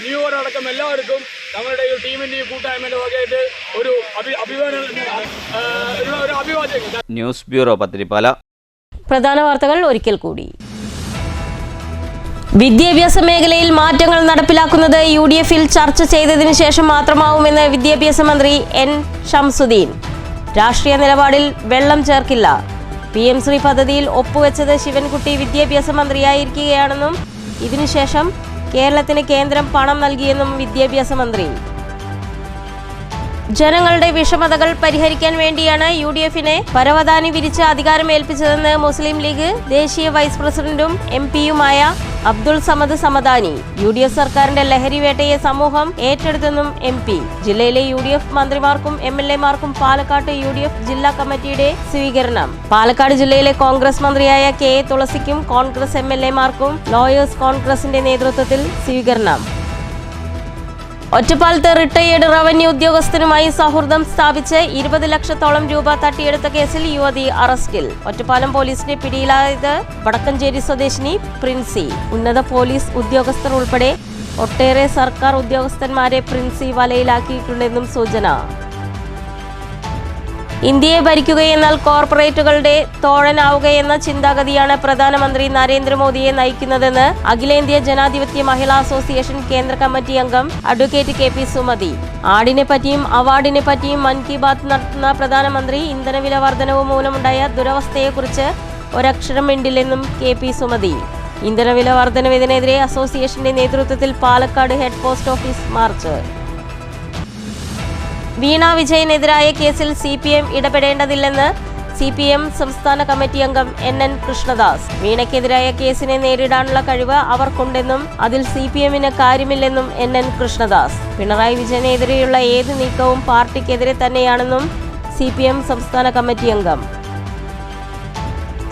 Neuer അടക്കം എല്ലാവർക്കും നമ്മുടെ ഈ ടീമിന്റെ ഈ കൂട്ടായ്മയുടെ വകയായിട്ട് ഒരു അഭിവാദ്യം. News bureau, Pathirippala. പ്രധാന വാർത്തകൾ ഒരിക്കൽ കൂടി. വിദ്യാഭ്യാസ മേഖലയിൽ മാറ്റങ്ങൾ നടപ്പിലാക്കുന്നത് UDF-ൽ ചർച്ച ചെയ്തതിനു ശേഷം മാത്രമാവുമെന്ന് വിദ്യാഭ്യാസ മന്ത്രി N. ഷംസുദ്ദീൻ. രാഷ്ട്രീയ നിലപാടിൽ വെള്ളം ചേർക്കില്ല. PM ശ്രീ പദ്ധതിയിൽ ഒപ്പുവെച്ചത് ശിവൻകുട്ടി വിദ്യാഭ്യാസ മന്ത്രിയായിരിക്കുകയാണെന്നും ഇതിനുശേഷം കേരളത്തിന് കേന്ദ്രം പണം നൽകിയെന്നും വിദ്യാഭ്യാസ മന്ത്രി. ജനങ്ങളുടെ വിഷമതകൾ പരിഹരിക്കാൻ വേണ്ടിയാണ് UDF-നെ പരവതാനി വിരിച്ച് അധികാരമേൽപ്പിച്ചതെന്ന് മുസ്ലിം ലീഗ് ദേശീയ വൈസ് പ്രസിഡന്റും MP-യുമായ അബ്ദുൾ സമദ് സമദാനി. UDF സർക്കാരിന്റെ ലഹരി വേട്ടയെ സമൂഹം ഏറ്റെടുത്തെന്നും MP. ജില്ലയിലെ UDF മന്ത്രിമാർക്കും MLA-മാർക്കും പാലക്കാട് UDF ജില്ലാ കമ്മിറ്റിയുടെ സ്വീകരണം. പാലക്കാട് ജില്ലയിലെ കോൺഗ്രസ് മന്ത്രിയായ KA തുളസിക്കും കോൺഗ്രസ് MLA-മാർക്കും ലോയേഴ്സ് കോൺഗ്രസിന്റെ നേതൃത്വത്തിൽ സ്വീകരണം. ഒറ്റപ്പാലത്ത് റിട്ടയേർഡ് റവന്യൂ ഉദ്യോഗസ്ഥനുമായി സൗഹൃദം സ്ഥാപിച്ച് 20 ലക്ഷത്തോളം രൂപ തട്ടിയെടുത്ത കേസിൽ യുവതി അറസ്റ്റിൽ. ഒറ്റപ്പാലം പോലീസിന്റെ പിടിയിലായത് വടക്കഞ്ചേരി സ്വദേശിനി പ്രിൻസി. ഉന്നത പോലീസ് ഉദ്യോഗസ്ഥർ ഉൾപ്പെടെ ഒട്ടേറെ സർക്കാർ ഉദ്യോഗസ്ഥന്മാരെ പ്രിൻസി വലയിലാക്കിയിട്ടുണ്ടെന്നും സൂചന. ഇന്ത്യയെ ഭരിക്കുകയെന്നാൽ കോർപ്പറേറ്റുകളുടെ തോഴനാവുകയെന്ന ചിന്താഗതിയാണ് പ്രധാനമന്ത്രി നരേന്ദ്രമോദിയെ നയിക്കുന്നതെന്ന് അഖിലേന്ത്യാ ജനാധിപത്യ മഹിളാ അസോസിയേഷൻ കേന്ദ്ര കമ്മിറ്റി അംഗം അഡ്വക്കേറ്റ് KP സുമതി. ആടിനെ പറ്റിയും അവാർഡിനെ പറ്റിയും മൻ കി ബാത്ത് നടത്തുന്ന പ്രധാനമന്ത്രി ഇന്ധനവില വർധനവ് മൂലമുണ്ടായ ദുരവസ്ഥയെക്കുറിച്ച് ഒരക്ഷരം മിണ്ടില്ലെന്നും KP സുമതി. ഇന്ധനവില വർധനവിനെതിരെ അസോസിയേഷന്റെ നേതൃത്വത്തിൽ Palakkad head post office march. Veena വിജയനെതിരായ കേസിൽ CPM ഇടപെടേണ്ടതില്ലെന്ന് CPM സംസ്ഥാന കമ്മിറ്റി അംഗം NN കൃഷ്ണദാസ്. വീണയ്ക്കെതിരായ കേസിനെ നേരിടാനുള്ള കഴിവ് അവർക്കുണ്ടെന്നും അതിൽ CPM-ന് കാര്യമില്ലെന്നും NN കൃഷ്ണദാസ്. പിണറായി വിജയനെതിരെയുള്ള ഏത് നീക്കവും പാർട്ടിക്കെതിരെ തന്നെയാണെന്നും CPM സംസ്ഥാന കമ്മിറ്റി അംഗം.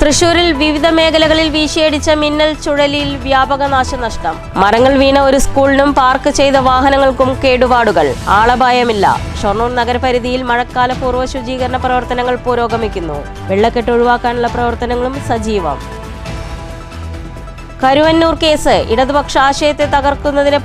തൃശൂരിൽ വിവിധ മേഖലകളിൽ വീശിയടിച്ച മിന്നൽ ചുഴലിയിൽ വ്യാപക നാശനഷ്ടം. മരങ്ങൾ വീണ ഒരു സ്കൂളിനും പാർക്ക് ചെയ്ത വാഹനങ്ങൾക്കും കേടുപാടുകൾ. ആളപായമില്ല. ഷൊർണൂർ നഗരപരിധിയിൽ മഴക്കാല പൂർവ്വ ശുചീകരണ പ്രവർത്തനങ്ങൾ പുരോഗമിക്കുന്നു. വെള്ളക്കെട്ട് ഒഴിവാക്കാനുള്ള പ്രവർത്തനങ്ങളും സജീവം. കരുവന്നൂർ കേസ് ഇടതുപക്ഷ ആശയത്തെ തകർക്കുന്നതിന്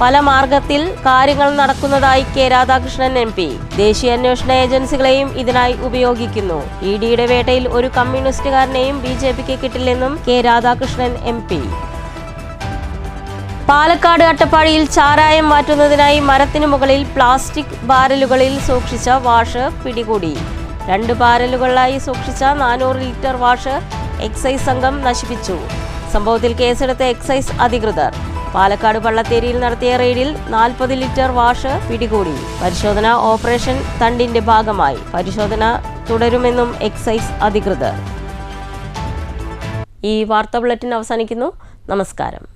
പല മാർഗത്തിൽ കാര്യങ്ങൾ നടക്കുന്നതായി K. രാധാകൃഷ്ണൻ MP. ദേശീയ അന്വേഷണ ഏജൻസികളെയും ഇതിനായി ഉപയോഗിക്കുന്നു. ED-യുടെ വേട്ടയിൽ ഒരു കമ്മ്യൂണിസ്റ്റുകാരനെയും BJP-ക്ക് കിട്ടില്ലെന്നും K. രാധാകൃഷ്ണൻ MP. പാലക്കാട് അട്ടപ്പാടിയിൽ ചാരായം മാറ്റുന്നതിനായി മരത്തിനു മുകളിൽ പ്ലാസ്റ്റിക് ബാരലുകളിൽ സൂക്ഷിച്ച വാഷ് പിടികൂടി. 2 ബാരലുകളിലായി സൂക്ഷിച്ച 400 ലിറ്റർ വാഷ് എക്സൈസ് സംഘം നശിപ്പിച്ചു. സംഭവത്തിൽ കേസെടുത്ത എക്സൈസ് അധികൃതർ. പാലക്കാട് പള്ളത്തേരിയിൽ നടത്തിയ റെയ്ഡിൽ 40 ലിറ്റർ വാഷ് പിടികൂടി. പരിശോധന ഓപ്പറേഷൻ തണ്ടിന്റെ ഭാഗമായി. പരിശോധന തുടരുമെന്നും എക്സൈസ് അധികൃതർ. ഈ വാർത്താ ബുള്ളറ്റിൻ അവസാനിക്കുന്നു. നമസ്കാരം.